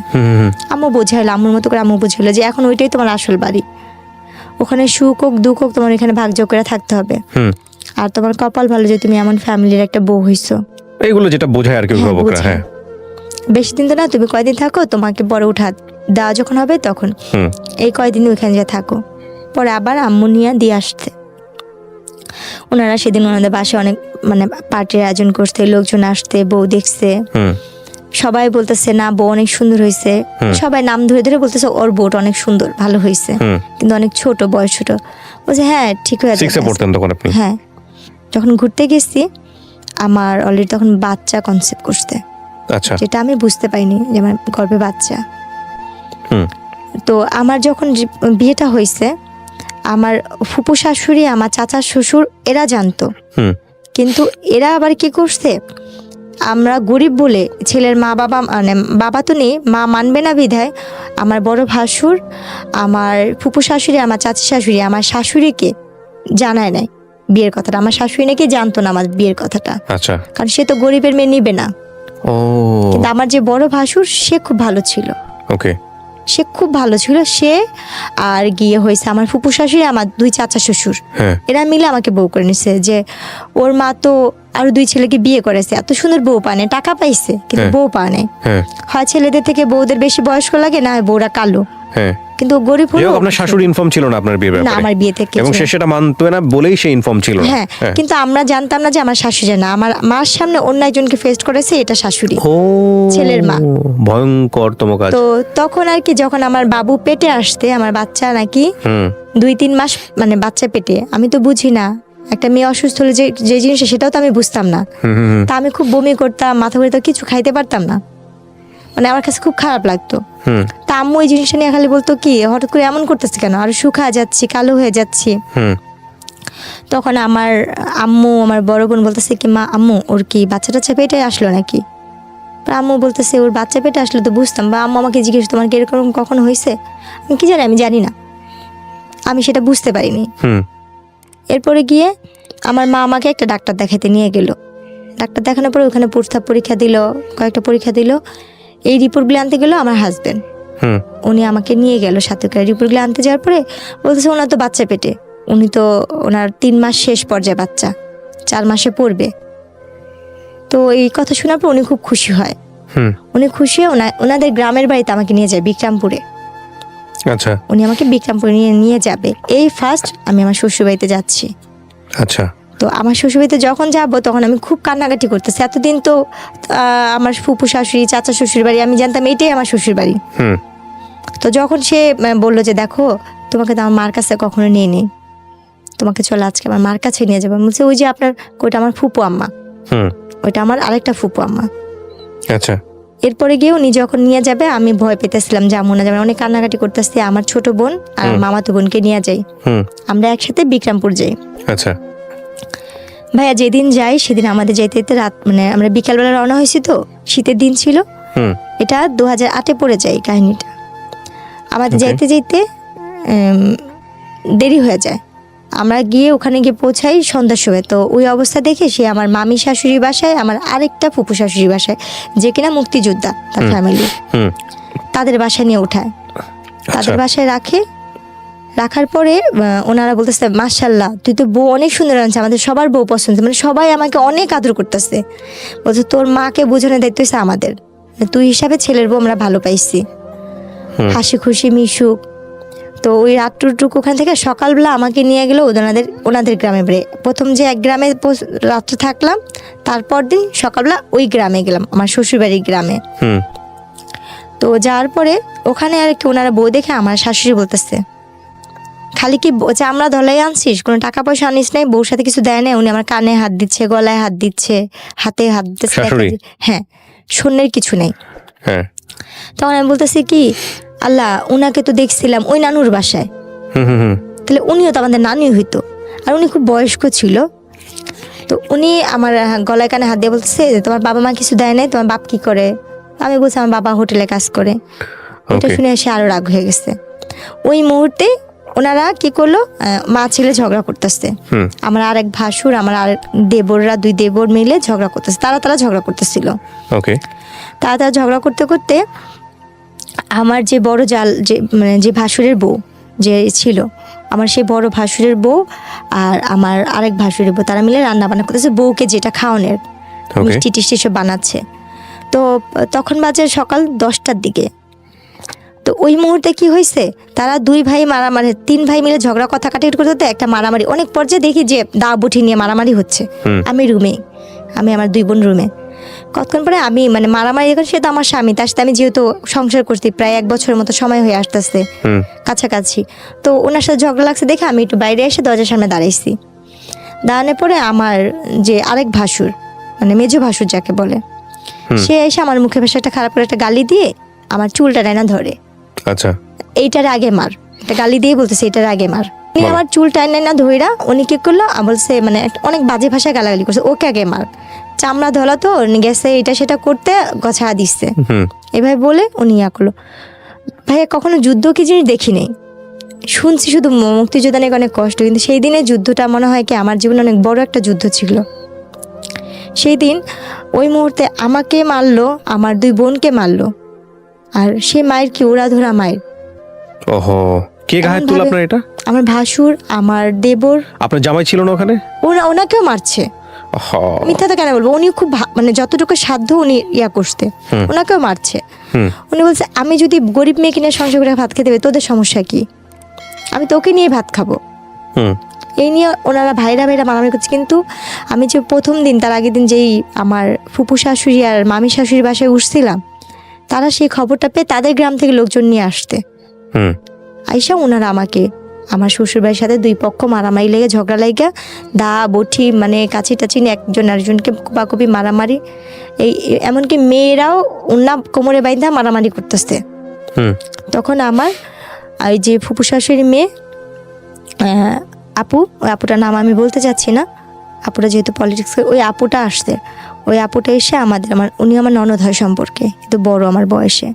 আম্মু বোঝাইলো, আম্মুর মতো করে আম্মু বুঝাইলো যে এখন ওইটাই তোমার আসল বাড়ি, ওখানে সুখ হোক দুঃখ হোক তোমার এখানে ভাগযোগ করে থাকতে হবে, আর তোমার কপাল ভালো যে তুমি এমন ফ্যামিলির একটা বউ হইছো। এইগুলো যেটা বোঝায় আর কি অভিভাবকরা। হ্যাঁ, বেশি দিন তো না, তুমি কয়দিন থাকো, তোমাকে পরে উঠা দেওয়া যখন হবে তখন এই কয়দিন ওইখানে যা থাকো, পরে আবার আম্মু নিয়ে দিয়ে আসতে। ওনারা সেদিন ওনাদের বাসায় অনেক মানে পার্টির আয়োজন করতে, লোকজন আসতে, বউ দেখছে, সবাই বলতেছে না বউ অনেক সুন্দর হয়েছে, সবাই নাম ধরে ধরে বলতেছে ওর বউটা অনেক সুন্দর, ভালো হয়েছে, কিন্তু অনেক ছোট, বয়স ছোট। বলছে হ্যাঁ ঠিক হয়ে যাবে। হ্যাঁ, যখন ঘুরতে গেছি আমার অলরেডি তখন বাচ্চা কনসেপ্ট করতে, যেটা আমি বুঝতে পাইনি যে আমার গর্ভে বাচ্চা। তো আমার যখন বিয়েটা হয়েছে, আমার ফুপু শাশুড়ি, আমার চাচা শ্বশুর এরা জানতো, কিন্তু এরা আবার কি করছে, আমরা গরিব বলে ছেলের মা বাবা মানে বাবা তো নেই, মা মানবে না বিধায় আমার বড় ভাসুর, আমার ফুপু শাশুড়ি, আমার চাচি শাশুড়ি আমার শাশুড়িকে জানায় নাই বিয়ের কথাটা। আমার শাশুড়ি নাকি জানতো না আমার বিয়ের কথাটা, কারণ সে তো গরিবের মেয়ে নিবে না। কিন্তু আমার যে বড় ভাসুর সে খুব ভালো ছিল, সে খুব ভালো ছিল, সে আর গিয়ে হয়েছে আমার ফুপু শাশুড়ি, আমার 2 চাচা শ্বশুর, এরা মিলে আমাকে বউ করে নিছে। যে ওর মা তো আরো 2 ছেলেকে বিয়ে করেছে, এত সুন্দর বউ পানে, টাকা পাইছে কিন্তু বউ পানে। হয় ছেলেদের থেকে বউদের বেশি বয়স্ক লাগে, না হয় বউরা কালো, কিন্তু গরিব হলো। আপনার শাশুড়ি ইনফর্ম ছিল না আপনার বিয়ের ব্যাপারে? না, আমার বিয়ে থেকে, এবং সে সেটা মানতো না বলেই সে ইনফর্ম ছিল না। হ্যাঁ, কিন্তু আমরা জানতাম না যে আমার শাশুড়ি না, আমার মার সামনে অন্য একজনকে ফেস করেছে, এটা শাশুড়ি, ছেলের মা। ভয়ঙ্করতম কাজ। তো তখন আর কি যখন আমার বাবু পেটে আসতে, আমার বাচ্চা নাকি 2-3 মাস মানে বাচ্চা পেটে, আমি তো বুঝি না একটা মেয়ে অসুস্থ হলে যে জিনিসটা, সেটাও তো আমি বুঝতাম না। তা আমি খুব বমি করতাম, মাথা ঘুরে, তো কিছু খাইতে পারতাম না, মানে আমার কাছে খুব খারাপ লাগতো। তা আম্মু এই জিনিসটা নিয়ে খালি বলতো কি হঠাৎ করে এমন করতেছে কেন, আর শুকা যাচ্ছি, কালো হয়ে যাচ্ছি। তখন আমার আম্মু, আমার বড় বোন বলতেছে কি মা আম্মু ওর কি বাচ্চা টাচ্চা পেটে আসলো নাকি? আম্মু বলতেছে ওর বাচ্চা পেটে আসলো তো বুঝতাম, বা আম্মু আমাকে জিজ্ঞেস তোমার কি এরকম কখনো হয়েছে? আমি কি জানি, আমি জানি না, আমি সেটা বুঝতে পারিনি। এরপরে গিয়ে আমার মা আমাকে একটা ডাক্তার দেখাতে নিয়ে গেল। ডাক্তার দেখানোর পরে ওখানে প্রস্তাব পরীক্ষা দিল, কয়েকটা পরীক্ষা দিল। এই রিপোর্টগুলো আনতে গেল আমার হাজবেন্ড, উনি আমাকে নিয়ে গেল সাথে করে। রিপোর্টগুলো আনতে যাওয়ার পরে বলতেছে ওনার তো বাচ্চা পেটে, উনি তো ওনার 3 মাস শেষ পর্যায়ে, বাচ্চা 4 মাসে পড়বে। তো এই কথা শোনার পর উনি খুব খুশি হয়। উনি খুশি হয়ে ওনাদের গ্রামের বাড়িতে আমাকে নিয়ে যায়, বিক্রমপুরে। আচ্ছা, উনি আমাকে বিক্রমপুরে নিয়ে যাবে। এই ফার্স্ট আমি আমার শ্বশুর বাড়িতে যাচ্ছি। আচ্ছা, তো আমার শ্বশুরবাড়িতে যখন যাবো তখন আমি খুব কান্নাকাটি করতেছি। এতদিন তো আমার ফুপু শাশুড়ি, চাচা শ্বশুর বাড়ি, আমি জানতাম এটাই আমার শ্বশুর বাড়ি। তো যখন সে বললো যে দেখো তোমাকে তো আমার মার কাছে কখনো নিয়ে নেই, তোমাকে চলো আজকে আমার মার কাছে নিয়ে যাবো। বলছে ওই যে আপনার ওইটা আমার ফুপু আম্মা, ওইটা আমার আরেকটা ফুপু আম্মা। আচ্ছা। এরপরে গিয়ে উনি যখন নিয়ে যাবে আমি ভয় পেতেছিলাম যে আম্মু না যাবে, অনেক কান্নাকাটি করতেছি। আমার ছোট বোন আর মামাতো বোনকে নিয়ে যাই, আমরা একসাথে বিক্রমপুর যাই। আচ্ছা ভাইয়া, যেদিন যাই সেদিন আমাদের যাইতে রাত, মানে আমরা বিকালবেলা রওনা হয়েছি, তো শীতের দিন ছিল, এটা 2008-এ পড়ে যায় কাহিনীটা। আমাদের যাইতে যাইতে দেরি হয়ে যায়, আমরা গিয়ে ওখানে গিয়ে পৌঁছাই সন্ধ্যার সময়। তো ওই অবস্থা দেখে সে আমার মামি শাশুড়ির বাসায়, আমার আরেকটা ফুপু শাশুড়ির বাসায়, যে কিনা মুক্তিযোদ্ধা তার ফ্যামিলি, তাদের বাসায় নিয়ে ওঠায়, তাদের বাসায় রাখার পরে ওনারা বলতেছে মাশাআল্লাহ তুই তো বউ অনেক সুন্দর আনছে, আমাদের সবার বউ পছন্দ, মানে সবাই আমাকে অনেক আদর করতেছে। বলছে তোর মাকে বোঝানোর দায়িত্ব হচ্ছে আমাদের, তুই হিসাবে ছেলের বউ আমরা ভালো পাইছি, হাসি খুশি মিশুক। তো ওই রাত্রটুকু ওখান থেকে সকালবেলা আমাকে নিয়ে গেল ওনাদের গ্রামে বেড়ে। প্রথম যে এক গ্রামে রাত্রে থাকলাম, তারপর দিন সকালবেলা ওই গ্রামে গেলাম, আমার শ্বশুরবাড়ির গ্রামে। তো যাওয়ার পরে ওখানে আর কি ওনারা বউ দেখে আমার শাশুড়ি বলতেছে খালি কি চামড়া ধলাই আনছিস, কোনো টাকা পয়সা আনিস নাই, বউর সাথে কিছু দেয় না। উনি আমার কানে হাত দিচ্ছে, গলায় হাত দিচ্ছে, হাতে হাত দিচ্ছে, হ্যাঁ শূন্যের কিছু নেই। তখন আমি বলতেছি কি আল্লাহ উনাকে তো দেখছিলাম ওই নানুর বাসায়, তাহলে উনিও তো আমাদের নানি হইতো, আর উনি খুব বয়স্ক ছিল। তো উনি আমার গলায় কানে হাত দিয়ে বলতেছে তোমার বাবা মা কিছু দেয় নাই, তোমার বাপ কি করে? আমি বলছি আমার বাবা হোটেলে কাজ করে। এটা শুনে এসে আরো রাগ হয়ে গেছে। ওই মুহূর্তে ওনারা কি করলো, মা ছেলে ঝগড়া করতেছে, আমার আরেক ভাসুর, আমার আরেক দেবররা, দুই দেবর মিলে ঝগড়া করতেছে, তারা ঝগড়া করতেছিল। তারা ঝগড়া করতে করতে আমার যে বড় মানে যে ভাসুরের বউ যে ছিল, আমার সেই বড় ভাসুরের বউ আর আমার আরেক ভাসুরের বউ, তারা মিলে রান্না বান্না করতেছে, বউকে যেটা খাওয়ানোর মিষ্টি টিষ্টি সব বানাচ্ছে। তো তখন বাজে সকাল 10টার দিকে। তো ওই মুহূর্তে কি হয়েছে, তারা দুই ভাই মারামারি, তিন ভাই মিলে ঝগড়া কথা কাটাকাটি করতে একটা মারামারি, অনেক পর্যায়ে দেখি যে দা বটি নিয়ে মারামারি হচ্ছে। আমি আমার দুই বোন রুমে, কতক্ষণ পরে আমি মানে মারামারি যখন, সে তো আমার স্বামী, তার সাথে আমি যেহেতু সংসার করছি প্রায় 1 বছরের মতো সময় হয়ে আসতেছে কাছাকাছি, তো ওনার সাথে ঝগড়া লাগছে দেখে আমি একটু বাইরে এসে দরজার সামনে দাঁড়াইছি। দাঁড়ানোর পরে আমার যে আরেক ভাসুর, মানে মেজো ভাসুর যাকে বলে, সে এসে আমার মুখে ভাষা একটা খারাপ করে একটা গালি দিয়ে আমার চুলটা টাইনা ধরে। আচ্ছা, এইটার আগে মার, একটা গালি দিয়ে বলতেছে এটার আগে মার। উনি আমার চুল টাইনা ধইরা উনি কি করলো বলছে, মানে অনেক বাজে ভাষায় গালাগালি করছে, ওকে আগে মার, চামড়া ধলা তো গেছে এটা সেটা করতে গছা দিচ্ছে, এভাবে বলে উনি ইয়া করলো। ভাইয়া কখনো যুদ্ধ কি জিনিস দেখি নেই, শুনছি শুধু মুক্তিযোদ্ধা নিয়ে অনেক কষ্ট, কিন্তু সেই দিনের যুদ্ধটা মনে হয় কি আমার জীবনে অনেক বড় একটা যুদ্ধ ছিল। সেই দিন ওই মুহূর্তে আমাকে মারলো, আমার দুই বোনকে মারলো, আর সে মায়ের কি ওরা ধরা মায়ের। ওহো, কে গায়ে তুল আপনার? এটা আমার ভাসুর, আমার দেবর। আপনার জামাই ছিল না ওখানে? ওনাকেও মারছে। মিথ্যা তো কেন বলবো, উনি খুব মানে যতটুকু সাধ্য উনি ইয়া করতে, ওনাকেও মারছে। উনি বলছে আমি যদি গরিব মেয়ে কিনে সংসার করে ভাত খেতে হবে, তোদের সমস্যা কি? আমি তোকে নিয়ে ভাত খাবো। এই নিয়ে ওনারা ভাইরা মারামারি করছে। কিন্তু আমি যে প্রথম দিন, তার আগের দিন যেই আমার ফুপু শাশুড়ি আর মামি শাশুড়ির বাসায় উঠছিলাম, তারা সেই খবরটা পেয়ে তাদের গ্রাম থেকে লোকজন নিয়ে আসতে, আইসা ওনারা আমাকে, আমার শ্বশুরবাড়ির সাথে দুই পক্ষ মারামারি লেগে ঝগড়া লেগে দা বটি মানে কাছি টাচি নিয়ে একজন আরেকজনকে কোপাকুপি মারামারি, এই এমনকি মেয়েরাও ওনা কোমরে বাইন্ধা মারামারি করতেছে। তখন আমার ওই যে ফুপু শাশুড়ির মেয়ে আপু, ওই আপুটার নাম আমি বলতে চাচ্ছি না, আপুটা যেহেতু পলিটিক্স, ওই আপুটা আসছে। ওই আপুটা এসে উনি আমার ননদ হয় সম্পর্কে, কিন্তু বড় আমার বয়সে।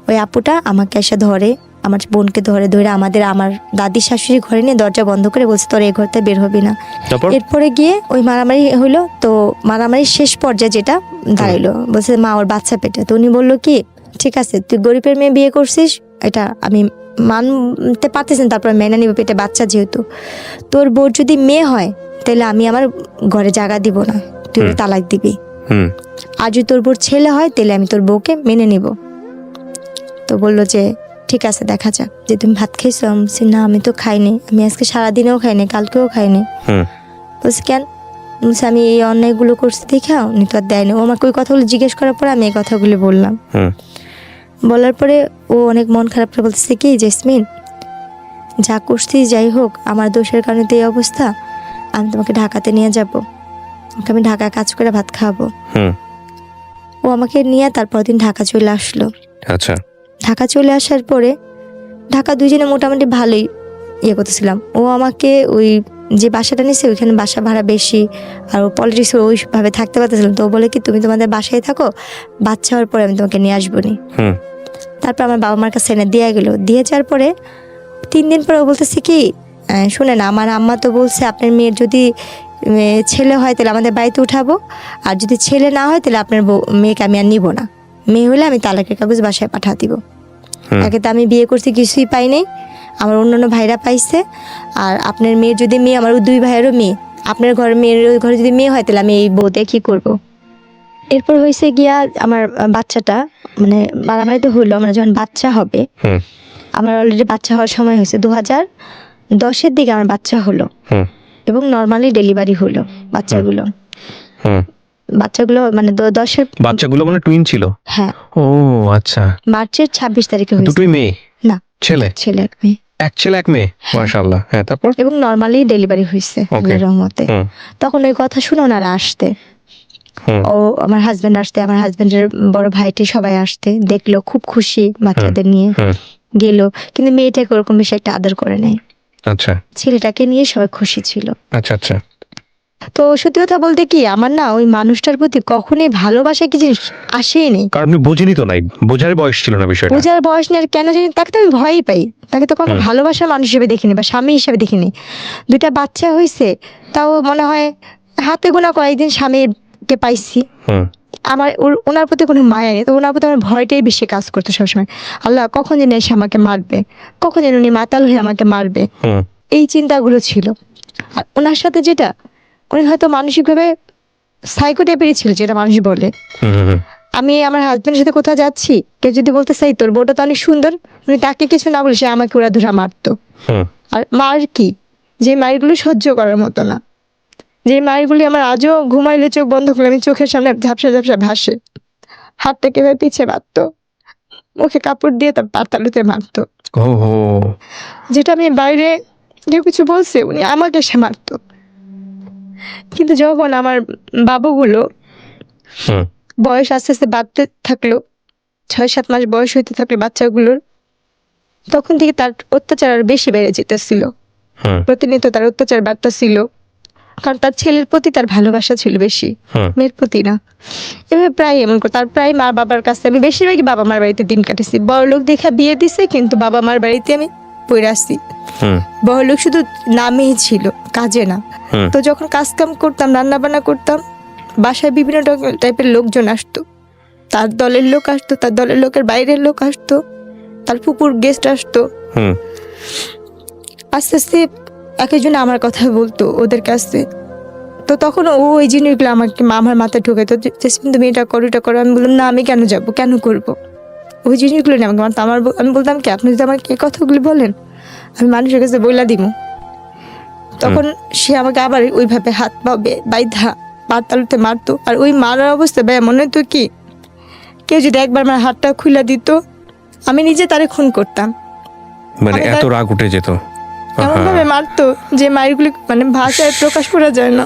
ওই আপুটা আমাকে এসে ধরে, আমার বোনকে ধরে আমার দাদি শাশুড়ি ঘরে নিয়ে দরজা বন্ধ করে বলছে তোর এই ঘরতে বের হবি না। এরপরে গিয়ে ওই মারামারি হইলো। তো মারামারির শেষ পর্যায়ে যেটা দাঁড়াইলো, বলছে মা ওর বাচ্চা পেটে। তো উনি বললো কি ঠিক আছে, তুই গরিবের মেয়ে বিয়ে করছিস, এটা আমি মানতে পারতেছেন, তারপর মেনে নিব, পেটে বাচ্চা যেহেতু। তোর বোর যদি মেয়ে হয় তাহলে আমি আমার ঘরে জায়গা দিব না, তুই ওর তালাক দিবি। আর যদি তোর বোর ছেলে হয় তাহলে আমি তোর বউকে মেনে নিব। তো বললো যে ঠিক আছে দেখা যাক, যে তুমি ভাত খেয়েছো? না আমি তো খাইনি, আমি আজকে সারাদিনেও খাইনি, কালকেও খাইনি। বলছি কেন? বলছে আমি এই অন্যায়গুলো করছি দেখা উনি তো আর দেয়নি। ও আমাকে ওই কথাগুলো জিজ্ঞেস করার পরে আমি এই কথাগুলি বললাম। বলার পরে ও অনেক মন খারাপ করে বলতেছে কি জেসমিন, যা করছি যাই হোক, আমার দোষের কারণে তো এই অবস্থা, আমি তোমাকে ঢাকাতে নিয়ে যাব, আমি ঢাকায় কাজ করে ভাত খাবো। ও আমাকে নিয়ে তারপর দিন ঢাকা চলে আসলো। আচ্ছা, ঢাকা চলে আসার পরে ঢাকা দুইজনে মোটামুটি ভালোই ইয়ে করতেছিলাম। ও আমাকে ওই যে বাসাটা নিয়েছে ওইখানে বাসা ভাড়া বেশি, আর ও পলিটিক্স ওইভাবে থাকতে পারতেছিলাম। তো ও বলে কি তুমি তোমাদের বাসায় থাকো, বাচ্চা হওয়ার পরে আমি তোমাকে নিয়ে আসবো নি। তারপর আমার বাবা মার কাছে এনে দিয়ে গেলো। দিয়ে যাওয়ার পরে 3 দিন পরে ও বলতেছে কি শুনেন, আমার আম্মা তো বলছে আপনার মেয়ের যদি ছেলে হয় তাহলে আমাদের বাড়িতে উঠাবো, আর যদি ছেলে না হয় তাহলে আপনার মেয়েকে আমি আর নিব না, মেয়ে হলে আমি তালাকের কাগজ বাসায় পাঠা দিব। একে তো আমি বিয়ে করছি কিছুই পাই নাই, আমার অন্যান্য ভাইরা পাইছে। আর আপনার মেয়ের যদি মেয়ে, আমার 2 ভাইয়েরও মেয়ে, আপনার ঘরের মেয়ের ঘরে যদি মেয়ে হয় তাহলে আমি এই বউ দিয়ে কী করবো। এরপর হয়েছে গিয়া আমার বাচ্চাটা মানে মারামারিতে হইলো, আমার যখন বাচ্চা হবে, আমার অলরেডি বাচ্চা হওয়ার সময় হয়েছে 2010-এর দিকে আমার বাচ্চা হলো এবং নর্মালি ডেলিভারি হলো বাচ্চাগুলো। বাচ্চাগুলো মানে 10-এর বাচ্চাগুলো মানে টুইন ছিল? হ্যাঁ। ও আচ্ছা। মার্চের 26 তারিখে হয়েছে। দুটোই মেয়ে? না, ছেলে এক মেয়ে। এক ছেলে এক মেয়ে, মাশাআল্লাহ। হ্যাঁ, তারপর? এবং নর্মালি ডেলিভারি হয়েছে আল্লাহর রহমতে। তখন ওই কথা শুনে ওনারা আসতে, ও আমার হাজবেন্ড আসতে, আমার হাজবেন্ডের বড় ভাইটি সবাই আসতে, দেখলো খুব খুশি বাচ্চাদের নিয়ে গেল, কিন্তু মেয়েটাকে ওরকম বেশি একটা আদর করে নাই। আচ্ছা। ছেলেটাকে নিয়ে সবাই খুশি ছিল। আচ্ছা আচ্ছা। তো সত্যি কথা বলতে কি, আমার না ওই মানুষটার প্রতি কখনোই ভালোবাসা কি জিনিস আসেই নেই। কারণ আপনি বোঝেনি তো, নাই বোঝার বয়স ছিল না বিষয়টা। বোঝার বয়স নেই, আর কেন জানি তাকে তো আমি ভয়ই পাই, তাকে তো কোনো ভালোবাসার মানুষ হিসেবে দেখিনি বা স্বামী হিসেবে দেখিনি। 2টা বাচ্চা হয়েছে, তাও মনে হয় হাতে গোনা কয়েকদিন স্বামীকে পাইছি। আমার ওনার প্রতি কোনো মায়া নেই, তো ওনার প্রতি আমার ভয়টাই বেশি কাজ করতো সবসময়। আল্লাহ, কখন যেন এসে আমাকে মারবে, কখন যেন উনি মাতাল হয়ে আমাকে মারবে, এই চিন্তাগুলো ছিল। আর ওনার সাথে যেটা, উনি হয়তো মানসিকভাবে সাইকো টাইপেরই ছিল, যেটা মানুষ বলে। আমি আমার হাজবেন্ডের সাথে কোথাও যাচ্ছি, কেউ যদি বলতে চাই তোর বউটা তো অনেক সুন্দর, উনি তাকে কিছু না বলে সে আমাকে ওরা ধরা মারতো। আর মার কি, যে মারগুলো সহ্য করার মতো না, যে মারগুলি আমার আজও ঘুমাইলে চোখ বন্ধ করলে আমি চোখের সামনে ঝাপসা ঝাপসা ভাসে। হাতটা কেভাবে পিছিয়ে মারতো, মুখে কাপড় দিয়ে তার পাতালুতে মারতো, যেটা আমি বাইরে কেউ কিছু বলছে উনি আমাকে সে মারতো। কিন্তু যখন আমার বাবুগুলো বয়স আস্তে আস্তে বাড়তে থাকলো, 6-7 মাস বয়স হইতে থাকলো বাচ্চাগুলোর, তখন থেকে তার অত্যাচার আর বেশি বেড়ে যেতেছিল। প্রতিনিয়ত তার অত্যাচার বাড়তেছিল, কারণ তার ছেলের প্রতি তার ভালোবাসা ছিল বেশি, মেয়ের প্রতি না। এভাবে প্রায় এমন করতো। তার প্রায় মা বাবার কাছে আমি বেশিরভাগই বাবা মার বাড়িতে দিন কাটেছি। বড়লোক দেখা বিয়ে দিছে, কিন্তু বাবা মার বাড়িতে আমি পড়ে আসছি। বড়লোক শুধু নামেই ছিল, কাজে না। তো যখন কাজ কাম করতাম, রান্না বান্না করতাম, বাসায় বিভিন্ন টাইপের লোকজন আসতো। তার দলের লোক আসতো, তার দলের লোকের বাইরের লোক আসতো, তার পুকুর গেস্ট আসতো। আস্তে আস্তে এক একজন আমার কথা বলতো ওদের কাছে। তো তখন ও ওই জিনিসগুলো আমাকে আমার মাথায় ঢুকাইতো, তুমি এটা করো, এটা করো। আমি বললাম না, আমি কেন যাবো, কেন করবো, ওই জিনিসগুলো নিয়ে আমাকে মারতো। আমি বলতাম কি, আপনি যদি আমাকে এই কথাগুলো বলেন আমি মানুষের কাছে বইলা দিব। তখন সে আমাকে আবার ওইভাবে হাত পা বাইধা পাতালুতে মারতো। আর ওই মারার অবস্থা মনে হতো কি, কেউ যদি একবার আমার হাতটা খুলে দিত, আমি নিজে তারে খুন করতাম। মানে এত রাগ উঠে যেত, এমন ভাবে মারতো যে মায়েরগুলি মানে ভাষায় প্রকাশ করা যায় না।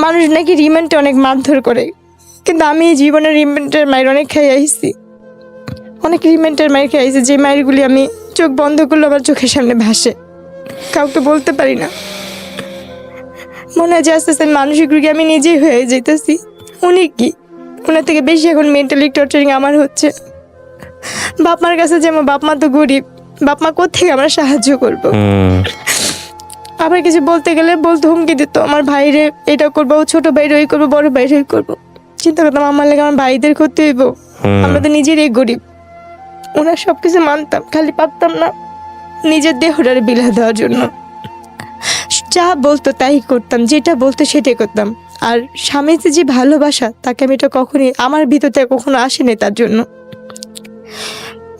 মানুষ নাকি রিমান্ডে অনেক মারধর করে, কিন্তু আমি জীবনের রিমান্ডের মায়ের অনেক খাই আইছি, অনেক রিমান্ডের মায়ের খাই আইছি, যে মায়েরগুলি আমি চোখ বন্ধ করলে আমার চোখের সামনে ভাসে, কাউকে বলতে পারি না। মনে হয় যে আস্তে আস্তে মানসিক রোগী আমি নিজেই হয়ে যেতেছি। উনি কি, ওনার থেকে বেশি এখন মেন্টালি টর্চারিং আমার হচ্ছে। বাপ মার কাছে যেমন, বাপ মা তো গরিব, বাপ মা কোথেকে আমরা সাহায্য করবো। আবার কিছু বলতে গেলে বলতে হুমকি দিত, আমার ভাইরে এটা করবো, ছোট ভাইরে ওই করবো, বড় ভাইরে ওই করবো। চিন্তা করতাম আমার লাগে আমার ভাইদের ক্ষতি হইব, আমরা তো নিজেরই গরিব। ওনার সবকিছু মানতাম, খালি পারতাম না নিজের দেহটারে বিলা দেওয়ার জন্য। যা বলতো তাই করতাম, যেটা বলতো সেটাই করতাম। আর স্বামীতে যে ভালোবাসা, তাকে আমি এটা কখনই আমার ভিতরতে কখনো আসেনি। তার জন্য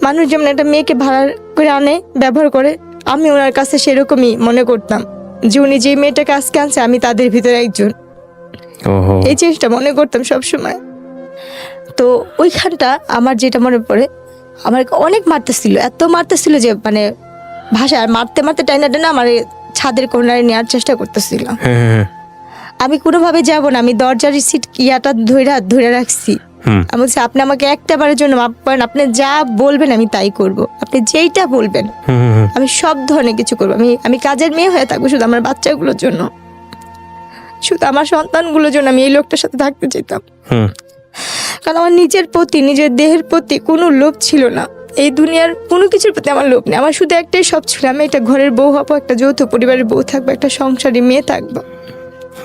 মানুষ যেমন একটা মেয়েকে ভাড়া করে আনে, ব্যবহার করে, আমি ওনার কাছে সেরকমই মনে করতাম যে উনি যে মেয়েটাকে আজকে আনছে আমি তাদের ভিতরে একজন। এই জিনিসটা মনে করতাম সবসময়। তো ওইখানটা আমার যেটা মনে পড়ে, আমার অনেক মারতেছিল, এত মারতেছিল যে মানে ভাষা, আর মারতে মারতে টাইনা টাইনা আমার ছাদের কোনারে নেওয়ার চেষ্টা করতেছিল। আমি কোনোভাবে যাব না, আমি দরজার সিট ইয়াটা ধরে রাখছি। আমি বলছি, আপনি আমাকে একটা বারের জন্য মাফ করেন, আপনি যা বলবেন আমি তাই করব, আপনি যেইটা বলবেন আমি সব ধরনের কিছু করবো। আমি কাজের মেয়ে হয়ে থাকবো শুধু আমার বাচ্চাগুলোর জন্য, শুধু আমার সন্তানগুলোর জন্য আমি এই লোকটার সাথে থাকতে চাইতাম। কারণ আমার নিজের প্রতি, নিজের দেহের প্রতি কোনো লোভ ছিল না। এই দুনিয়ার কোনো কিছুর প্রতি আমার লোভ নেই। আমার শুধু একটাই সব ছিল, আমি একটা ঘরের বউ হবো, একটা যৌথ পরিবারের বউ থাকবো, একটা সংসারী মেয়ে থাকবো।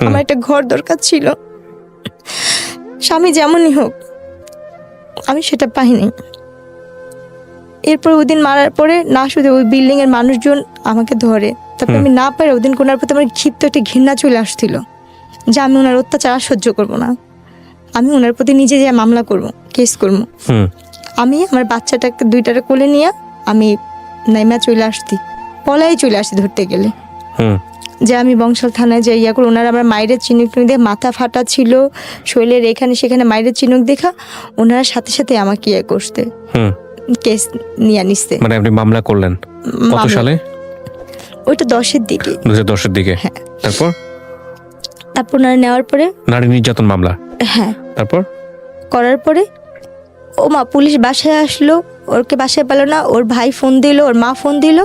আমার একটা ঘর দরকার ছিল। স্বামী যেমনই হোক, আমি সেটা পাইনি। এরপর ওই দিন মারার পরে না শুধু ওই বিল্ডিং এর মানুষজন আমাকে ধরে, তারপরে আমি না পারে ওই দিন কোনার প্রতি আমার ক্ষিপ্ত একটা ঘৃণা চলে আসছিল যে আমি ওনার অত্যাচার আর সহ্য করবো না, আমি ওনার প্রতি নিজে যে মামলা করবো, কেস করবো। আমি আমার বাচ্চাটাকে দুইটারে কোলে নিয়ে আমি নাইমা চলে আসছি, পলাই চলে আসছি ধরতে গেলে। যে আমি বংশাল থানায় যাই ইয়া করে, ওনারা আমার মায়ের চিনুক দিয়ে মাথা ফাটা ছিল, শরীরের এখানে সেখানে মায়ের চিনুক দেখা ওনারা সাথে সাথে আমাকে ইয়ে করতে কেস নিয়ে নিচ্ছে। মানে আপনি মামলা করলেন কত সালে? ওইটা 10-এর দিকে। 2010-এর দিকে। হ্যাঁ। তারপর ওনারা নেওয়ার পরে নারী নির্যাতন মামলা। হ্যাঁ। তারপর করার পরে ও মা পুলিশ বাসায় আসলো, ওরকে বাসায় পেলো না, ওর ভাই ফোন দিল, ওর মা ফোন দিল,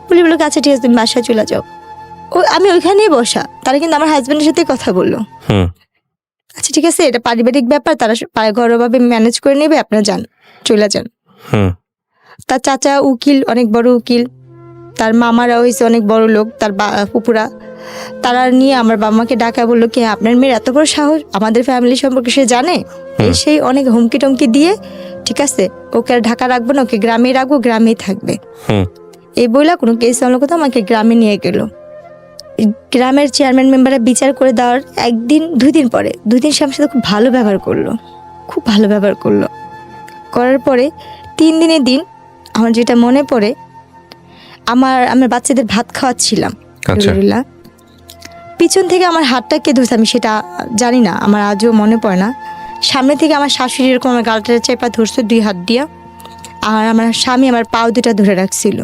পুলিশ বললো আচ্ছা ঠিক আছে তুমি বাসায় চলে যাও। আমি ওইখানেই বসা, তারা কিন্তু আমার হাজবেন্ডের সাথে কথা বললো। আচ্ছা ঠিক আছে, এটা পারিবারিক ব্যাপার, তারা ঘরোয়াভাবে ম্যানেজ করে নেবে, আপনারা যান, চলে যান। তার চাচা উকিল, অনেক বড় উকিল, তার মামারা হয়েছে অনেক বড় লোক, তার ফুপুরা, তারা নিয়ে আমার বাবা মাকে ডাকা বললো কি আপনার মেয়ের এত বড় সাহস, আমাদের ফ্যামিলি সম্পর্কে সে জানে, এই সেই অনেক হুমকি টমকি দিয়ে ঠিক আছে ওকে আর ঢাকা রাখবো না, ওকে গ্রামে রাখবো, গ্রামেই থাকবে। এই বইলা কোনো কেস হলো কথা আমাকে গ্রামে নিয়ে গেল। গ্রামের চেয়ারম্যান মেম্বাররা বিচার করে দেওয়ার 2 দিন পরে 2 দিন আমার সাথে খুব ভালো ব্যবহার করলো, খুব ভালো ব্যবহার করলো। করার পরে 3 দিনের দিন আমার যেটা মনে পড়ে, আমার বাচ্চাদের ভাত খাওয়াচ্ছিলাম, পিছন থেকে আমার হাতটা কে ধরছে আমি সেটা জানি না, আমার আজও মনে পড়ে না। সামনে থেকে আমার শাশুড়ি এরকম আমার গালটা চেপা ধরছে 2 হাত দিয়া, আর আমার স্বামী আমার পাও 2টা ধরে রাখছিল।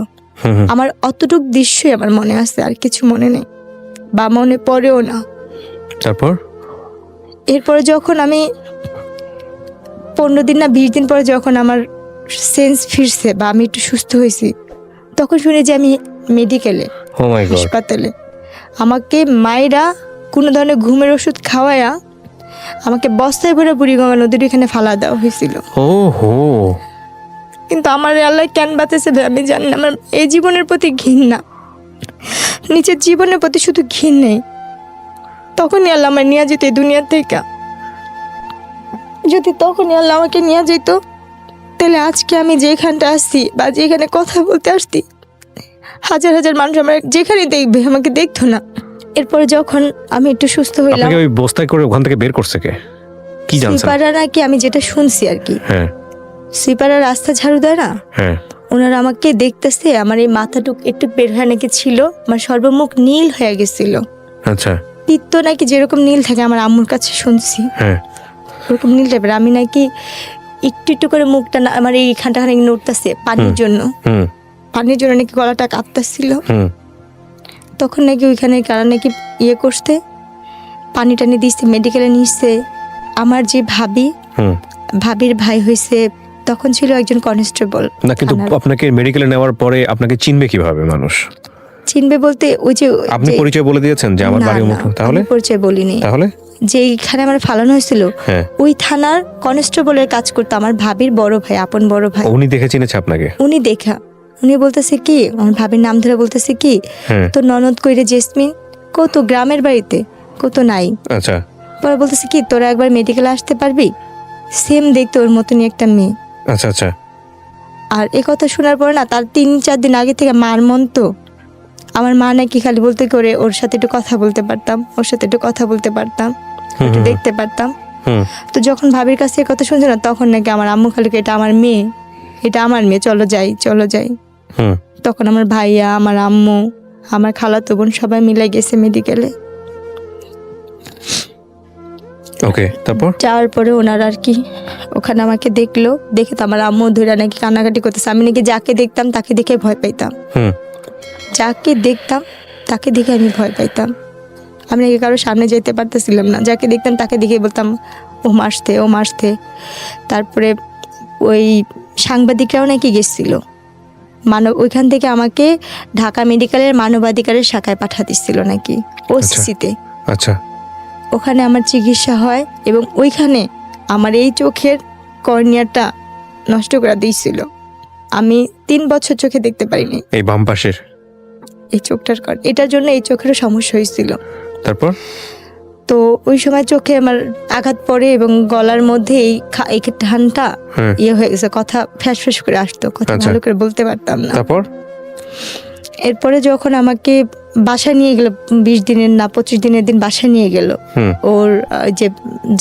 আমার অতটুক দৃশ্যই আমার মনে আছে, আর কিছু মনে নেই বা মনে পড়েও না। তারপর এরপরে যখন আমি 15 দিন না 20 দিন পরে যখন আমার সেন্স ফিরছে বা আমি একটু সুস্থ হয়েছি, তখন শুনে যে আমি মেডিকেলে, হাসপাতালে, আমাকে মায়েরা কোনো ধরনের ঘুমের ওষুধ খাওয়ায়া আমাকে বস্তায় ভরে বুড়িগঙ্গা নদীর এখানে ফালা দেওয়া হয়েছিল। কিন্তু আমার আল্লাহ কেন বাঁচাইছে আমি জানি না। আমার এই জীবনের প্রতি ঘৃণা, নিজের জীবনের প্রতি শুধু ঘৃণ নেই, তখনই আল্লাহ আমার নিয়ে যেত এই দুনিয়া থেকে। যদি তখনই আল্লাহ আমাকে নিয়ে যেত, তাহলে আজকে আমি যেখানটা আসছি বা যেখানে কথা বলতে আসছি, হাজার হাজার মানুষ আমার যেখানে দেখবে আমাকে দেখতো না। এরপরে যখন আমি একটু সুস্থ হইলাম, আপনাকে ওই বস্তায় করে ওখান থেকে বের করছে কে, কি জানছেন? সুইপাররা নাকি, আমি যেটা শুনছি আর কি, সুইপাররা রাস্তা ঝাড়ু দেয় না, ওনারা আমাকে দেখতেছে, আমার এই মাথাটুক একটু বের হয়ে নাকি ছিল, আমার সর্বমুখ নীল হয়ে গেছিল। আচ্ছা, পিত্ত নাকি যেরকম নীল থাকে, আমার আম্মুর কাছে শুনছি ওরকম নীল টাইপের। আমি নাকি একটু একটু করে মুখটা আমার এইখানটা খানিক নড়তেছে পানির জন্য, পানির জন্য নাকি গলাটা কাঁপতেছিল। তখন নাকি ওইখানে কারা নাকি ইয়ে করতে পানি টানি দিচ্ছে, মেডিকেলে নিচ্ছে। আমার যে ভাবির ভাই হয়েছে, তখন ছিল একজন কনস্টেবল না। কিন্তু আপনাকে মেডিকেলে নেওয়ার পরে আপনাকে চিনবে কিভাবে মানুষ? চিনবে বলতে ওই যে আপনি পরিচয় বলে দিয়েছেন যে আমার বাড়ি অমুক, তাহলে পরিচয় বলিনি। তাহলে যেখানে আমার ফালানো হয়েছিল ওই থানার কনস্টেবলের কাজ করতো আমার ভাবির বড় ভাই, আপন বড় ভাই। উনি দেখে চিনেছে আপনাকে? উনি বলতেছে কি, আমার ভাবির নাম ধরে বলতেছে কি, তো ননদ কইরে জেসমিন কত গ্রামের বাড়িতে কত নাই। আচ্ছা, পরে বলতেছে কি তোরা একবার মেডিকেলে আসতে পারবি, সেম দেখতে ওর মতনই একটা মেয়ে। আচ্ছা আচ্ছা। আর এই কথা শোনার পর না, তার 3-4 দিন আগে থেকে মার মন তো, আমার মা নাকি খালি বলতে করে ওর সাথে একটু কথা বলতে পারতাম, ওর সাথে একটু কথা বলতে পারতাম, একটু দেখতে পারতাম। তো যখন ভাবির কাছে কথা শুনছে না, তখন নাকি আমার আম্মু খালি এটা আমার মেয়ে, এটা আমার মেয়ে, চলো যাই চলো যাই। তখন আমার ভাইয়া, আমার আম্মু, আমার খালাতো বোন সবাই মিলে গেছে মেডিকেলে। ওকে, তারপর যাওয়ার পরে ওনারা আর কি ওখানে আমাকে দেখলো, দেখে তো আমার আম্মু ধরে নাকি কান্নাকাটি করতেছে। আমি নাকি যাকে দেখতাম তাকে দেখে ভয় পাইতাম, যাকে দেখতাম তাকে দেখে আমি ভয় পাইতাম। আমি নাকি কারোর সামনে যেতে পারতেছিলাম না, যাকে দেখতাম তাকে দেখে বলতাম ও মারতে ও মারতে। তারপরে ওই সাংবাদিকরাও নাকি গেছিল, ওইখান থেকে আমাকে ঢাকা মেডিকেলের মানবাধিকারের শাখায় পাঠা দিচ্ছিল নাকি, ওসিসিতে। আচ্ছা, ওখানে আমার চিকিৎসা হয় এবং ওইখানে আমার এই চোখের কর্নিয়াটা নষ্ট করে দিয়েছিল। আমি 3 বছর চোখে দেখতে পারিনি, এই বাম পাশের? এই চোখটার কারণে, এটার জন্য এই চোখেরও সমস্যা হয়েছিল। তারপর? তো ওই সময় চোখে আমার আঘাত পড়ে এবং গলার মধ্যে এই ঠানটা ইয়ে হয়ে গেছে, কথা ফ্যাস ফ্যাস করে আসতো, কথা ভালো করে বলতে পারতাম না। তারপর? এরপরে যখন আমাকে বাসা নিয়ে গেল, 20 দিনের না 25 দিনের দিন বাসা নিয়ে গেল, ওর যে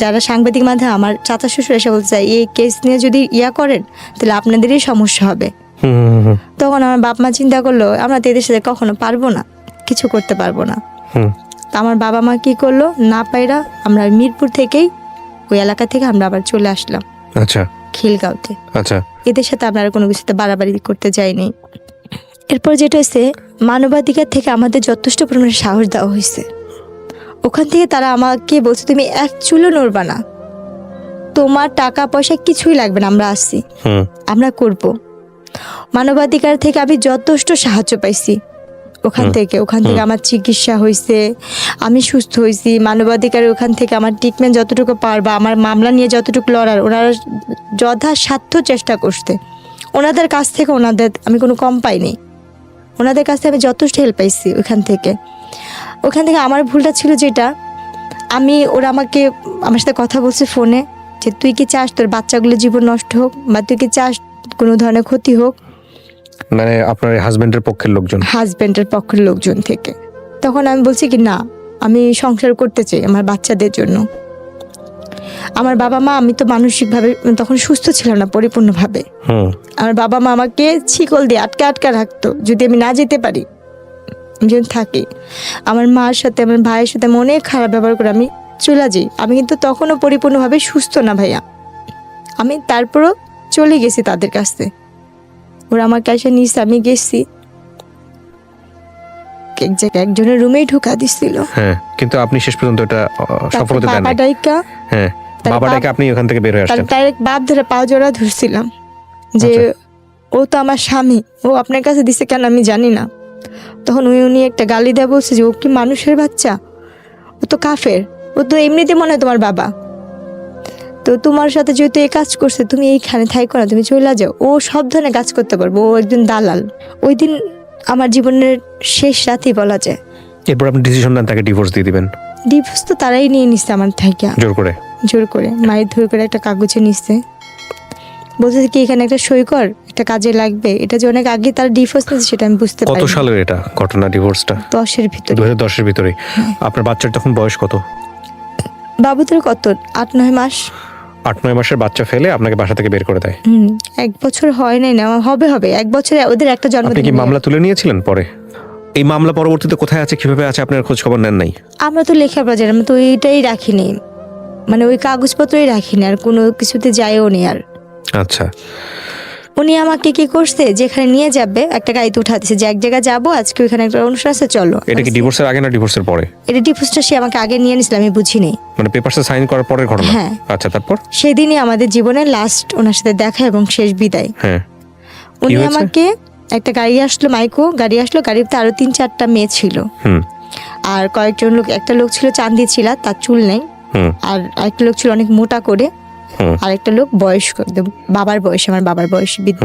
যারা সাংবাদিক মাধ্যমে, আমার চাচা শ্বশুর এসে বলছে এই কেস নিয়ে যদি ইয়া করেন তাহলে আপনাদেরই সমস্যা হবে। তখন আমার বাপ মা চিন্তা করলো আমরা তো এদের সাথে কখনো পারবো না, কিছু করতে পারবো না। তা আমার বাবা মা কি করলো, না পাইরা আমরা মিরপুর থেকেই ওই এলাকা থেকে আমরা আবার চলে আসলাম। আচ্ছা। খিলগাঁওতে। আচ্ছা। এদের সাথে আমরা আর কোনো কিছুতে বাড়াবাড়ি করতে যাইনি। এরপর যেটা হয়েছে, মানবাধিকার থেকে আমাদের যথেষ্ট পরিমাণে সাহস দেওয়া হয়েছে। ওখান থেকে তারা আমাকে বলছে তুমি এক চুলো নড়বা না, তোমার টাকা পয়সা কিছুই লাগবে না, আমরা আসছি, আমরা করব। মানবাধিকার থেকে আমি যথেষ্ট সাহায্য পাইছি ওখান থেকে আমার চিকিৎসা হয়েছে, আমি সুস্থ হয়েছি। মানবাধিকারের ওখান থেকে আমার ট্রিটমেন্ট যতটুকু পারবা, আমার মামলা নিয়ে যতটুকু লড়ার, ওনারা যথাসাধ্য চেষ্টা করতে। ওনাদের কাছ থেকে আমি কোনো কম পাইনি, ওনাদের কাছ থেকে আমি যথেষ্ট হেল্প পাইছি ওখান থেকে। আমার ভুলটা ছিল যেটা, ওরা আমার সাথে কথা বলছে ফোনে যে তুই কি চাস তোর বাচ্চাগুলোর জীবন নষ্ট হোক, বা তুই কি চাস কোনো ধরনের ক্ষতি হোক, মানে আপনার হাজবেন্ডের পক্ষের লোকজন থেকে। তখন আমি বলছি কি না, আমি সংসার করতে চাই আমার বাচ্চাদের জন্য। আমার বাবা মা, আমি তো মানসিকভাবে তখন সুস্থ ছিলাম না পরিপূর্ণভাবে। আমার বাবা মা আমাকে শিকল দিয়ে আটকা রাখতো, যদি আমি না যেতে পারি, আমি যদি থাকি। আমার মার সাথে আমার ভাইয়ের সাথে আমি অনেক খারাপ ব্যবহার করে আমি চলে যাই। আমি কিন্তু তখনও পরিপূর্ণভাবে সুস্থ না ভাইয়া, আমি তারপরও চলে গেছি তাদের কাছে। ওরা আমার কাছে নিয়েছে, আমি গেছি, এক জায়গায় একজনের রুমেই ঢুকা দিছিল। কিন্তু আপনি শেষ পর্যন্ত এটা সফল হতে দেননি। বাবা ডাইকা আপনি ওখান থেকে বের হয়ে আসলেন। ডাইরেক্ট বাপ ধরে পা জোড়া ধরছিলাম যে ও তো আমার স্বামী, ও আপনার কাছে দিছে কেন আমি জানি না। তখন উনি একটা গালি দেয়, বলছে যে ও কি মানুষের বাচ্চা, ও তো কাফের, ও তো এমনিতে মনে হয় তোমার বাবা, তো তোমার সাথে যেহেতু এই কাজ করছে তুমি এইখানে থাইকো না, তুমি চলে যাও। ও সব ধরনের কাজ করতে পারবো, ও একজন দালাল। ওই দিন আমার জীবনের শেষ রাতই বলা যায়। এরপর আপনি ডিসিশন নেন তাকে ডিভোর্স দিয়ে দিবেন? ডিভোর্স তো তারাই নিয়ে নিচ্ছে আমার থেকে, জোর করে মায়ের ধরে করে একটা কাগজে নিচ্ছে, বলছে কি এখানে একটা সই কর, একটা কাজে লাগবে। এটা যে অনেক আগে তার ডিভোর্স নিয়েছে সেটা আমি বুঝতে পারি। কত সালের এটা ঘটনা, ডিভোর্সটা? 2010 এর ভিতরে। আপনার বাচ্চার তখন বয়স কত? বাবুদের কত 8-9 মাস। 8-9 মাসের বাচ্চা ফেলে আপনাকে বাসা থেকে বের করে দেয়। 1 বছর হয় নাই না, হবে 1 বছরে ওদের একটা জন্মদিন। আপনি কি মামলা তুলে নিয়েছিলেন পরে? এই মামলা পরবর্তীতে কোথায় আছে, কিভাবে আছে, আপনার খোঁজ খবর নেন নাই? আমরা তো লেখাপড়া জানি, আমরা তো এইটাই রাখিনি, মানে ওই কাগজপত্রই রাখিনি, আর কোনো কিছুতে যাইও নি আর। আচ্ছা। উনি আমাকে কি করছে, যেখানে নিয়ে যাবে একটা গাড়িতে উঠা দিছে, যে এক জায়গায় যাবো আজকে, ওইখানে একটা অনুষ্ঠান আছে চলো। এটা কি ডিভোর্সের আগে না ডিভোর্সের পরে? এটা ডিভোর্সটা সে আমাকে আগে নিয়ে নিছিল, আমি বুঝিনি, মানে পেপারসে সাইন করার পরের ঘটনা? হ্যাঁ। আচ্ছা, তারপর? সেদিনই আমাদের জীবনের লাস্ট ওনার সাথে দেখা এবং শেষ বিদায়। উনি আমাকে একটা গাড়ি আসলো, মাইকো গাড়ি আসলো, গাড়িতে আরো 3-4টা মেয়ে ছিল, আর কয়েকজন লোক, একটা লোক ছিল চাঁদি ছিল, তার চুল নেই, আর আরেকটা লোক ছিল অনেক মোটা করে, আর একটা লোক বয়স্ক, একদম বাবার বয়স, আমার বাবার বয়স, বৃদ্ধ।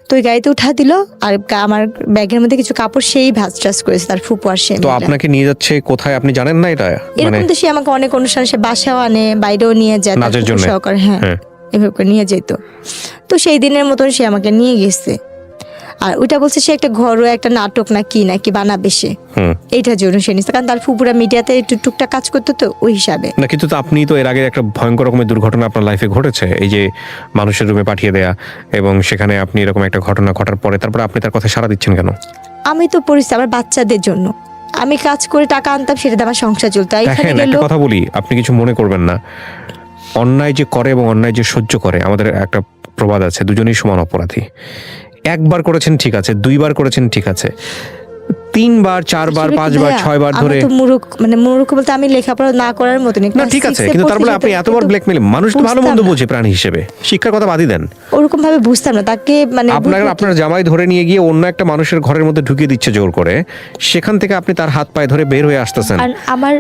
তো ওই গাড়িতে উঠা দিল, আর আমার ব্যাগের মধ্যে কিছু কাপড় সেই ভাঁজ টাজ করেছে তার ফুপু আর সে। তো আপনাকে নিয়ে যাচ্ছে কোথায় আপনি জানেন না এটা? এরকম তো সে আমাকে অনেক অনুষ্ঠান, সে বাসাও আনে, বাইরেও নিয়ে যায় সহকার, হ্যাঁ এভাবে করে নিয়ে যেত। তো সেই দিনের মতন সে আমাকে নিয়ে গেছে, আর ওইটা বলছে সে একটা ঘরোয়া একটা নাটক নাকি বানাবে সে, এইটার জন্য সে নিচ্ছে, কারণ তার ফুপুরা মিডিয়াতে একটু টুকটাক কাজ করতো, তো ওই হিসাবে না। কিন্তু তো আপনি তো এর আগে একটা ভয়ঙ্কর রকমের দুর্ঘটনা আপনার লাইফে ঘটেছে, এই যে মানুষের রুমে পাঠিয়ে দেয়া, এবং সেখানে আপনি এরকম একটা ঘটনা ঘটার পরে তারপর আপনি তার কথা সাড়া দিচ্ছেন কেন? আমি তো পরিস্থিতি আমার বাচ্চাদের জন্য আমি কাজ করে টাকা আনতাম, সেটাতে আমার সংসার চলতো। একটা কথা বলি, আপনি কিছু মনে করবেন না, অন্যায় যে করে এবং অন্যায় যে সহ্য করে, আমাদের একটা প্রবাদ আছে, দুজনেই সমান অপরাধী। 1 বার করেছেন ঠিক আছে, 2 বার করেছেন ঠিক আছে, 3 বার 4 বার 5 বার 6 বার ধরে, মূর্খ বলতে আমি লেখাপড়া না করার মতো না, ঠিক আছে, কিন্তু তারপরে আপনি এতবার ব্ল্যাকমেল, মানুষ তো ভালো মন্দ বোঝে প্রাণী হিসেবে, শিক্ষার কথা বাদই দেন। ওরকম ভাবে বুঝতাম না তাকে, মানে আপনার জামাই ধরে নিয়ে গিয়ে অন্য একটা মানুষের ঘরের মধ্যে ঢুকিয়ে দিচ্ছে জোর করে, সেখান থেকে আপনি তার হাত পায়ে ধরে বের হয়ে আসতেছেন। আর আমার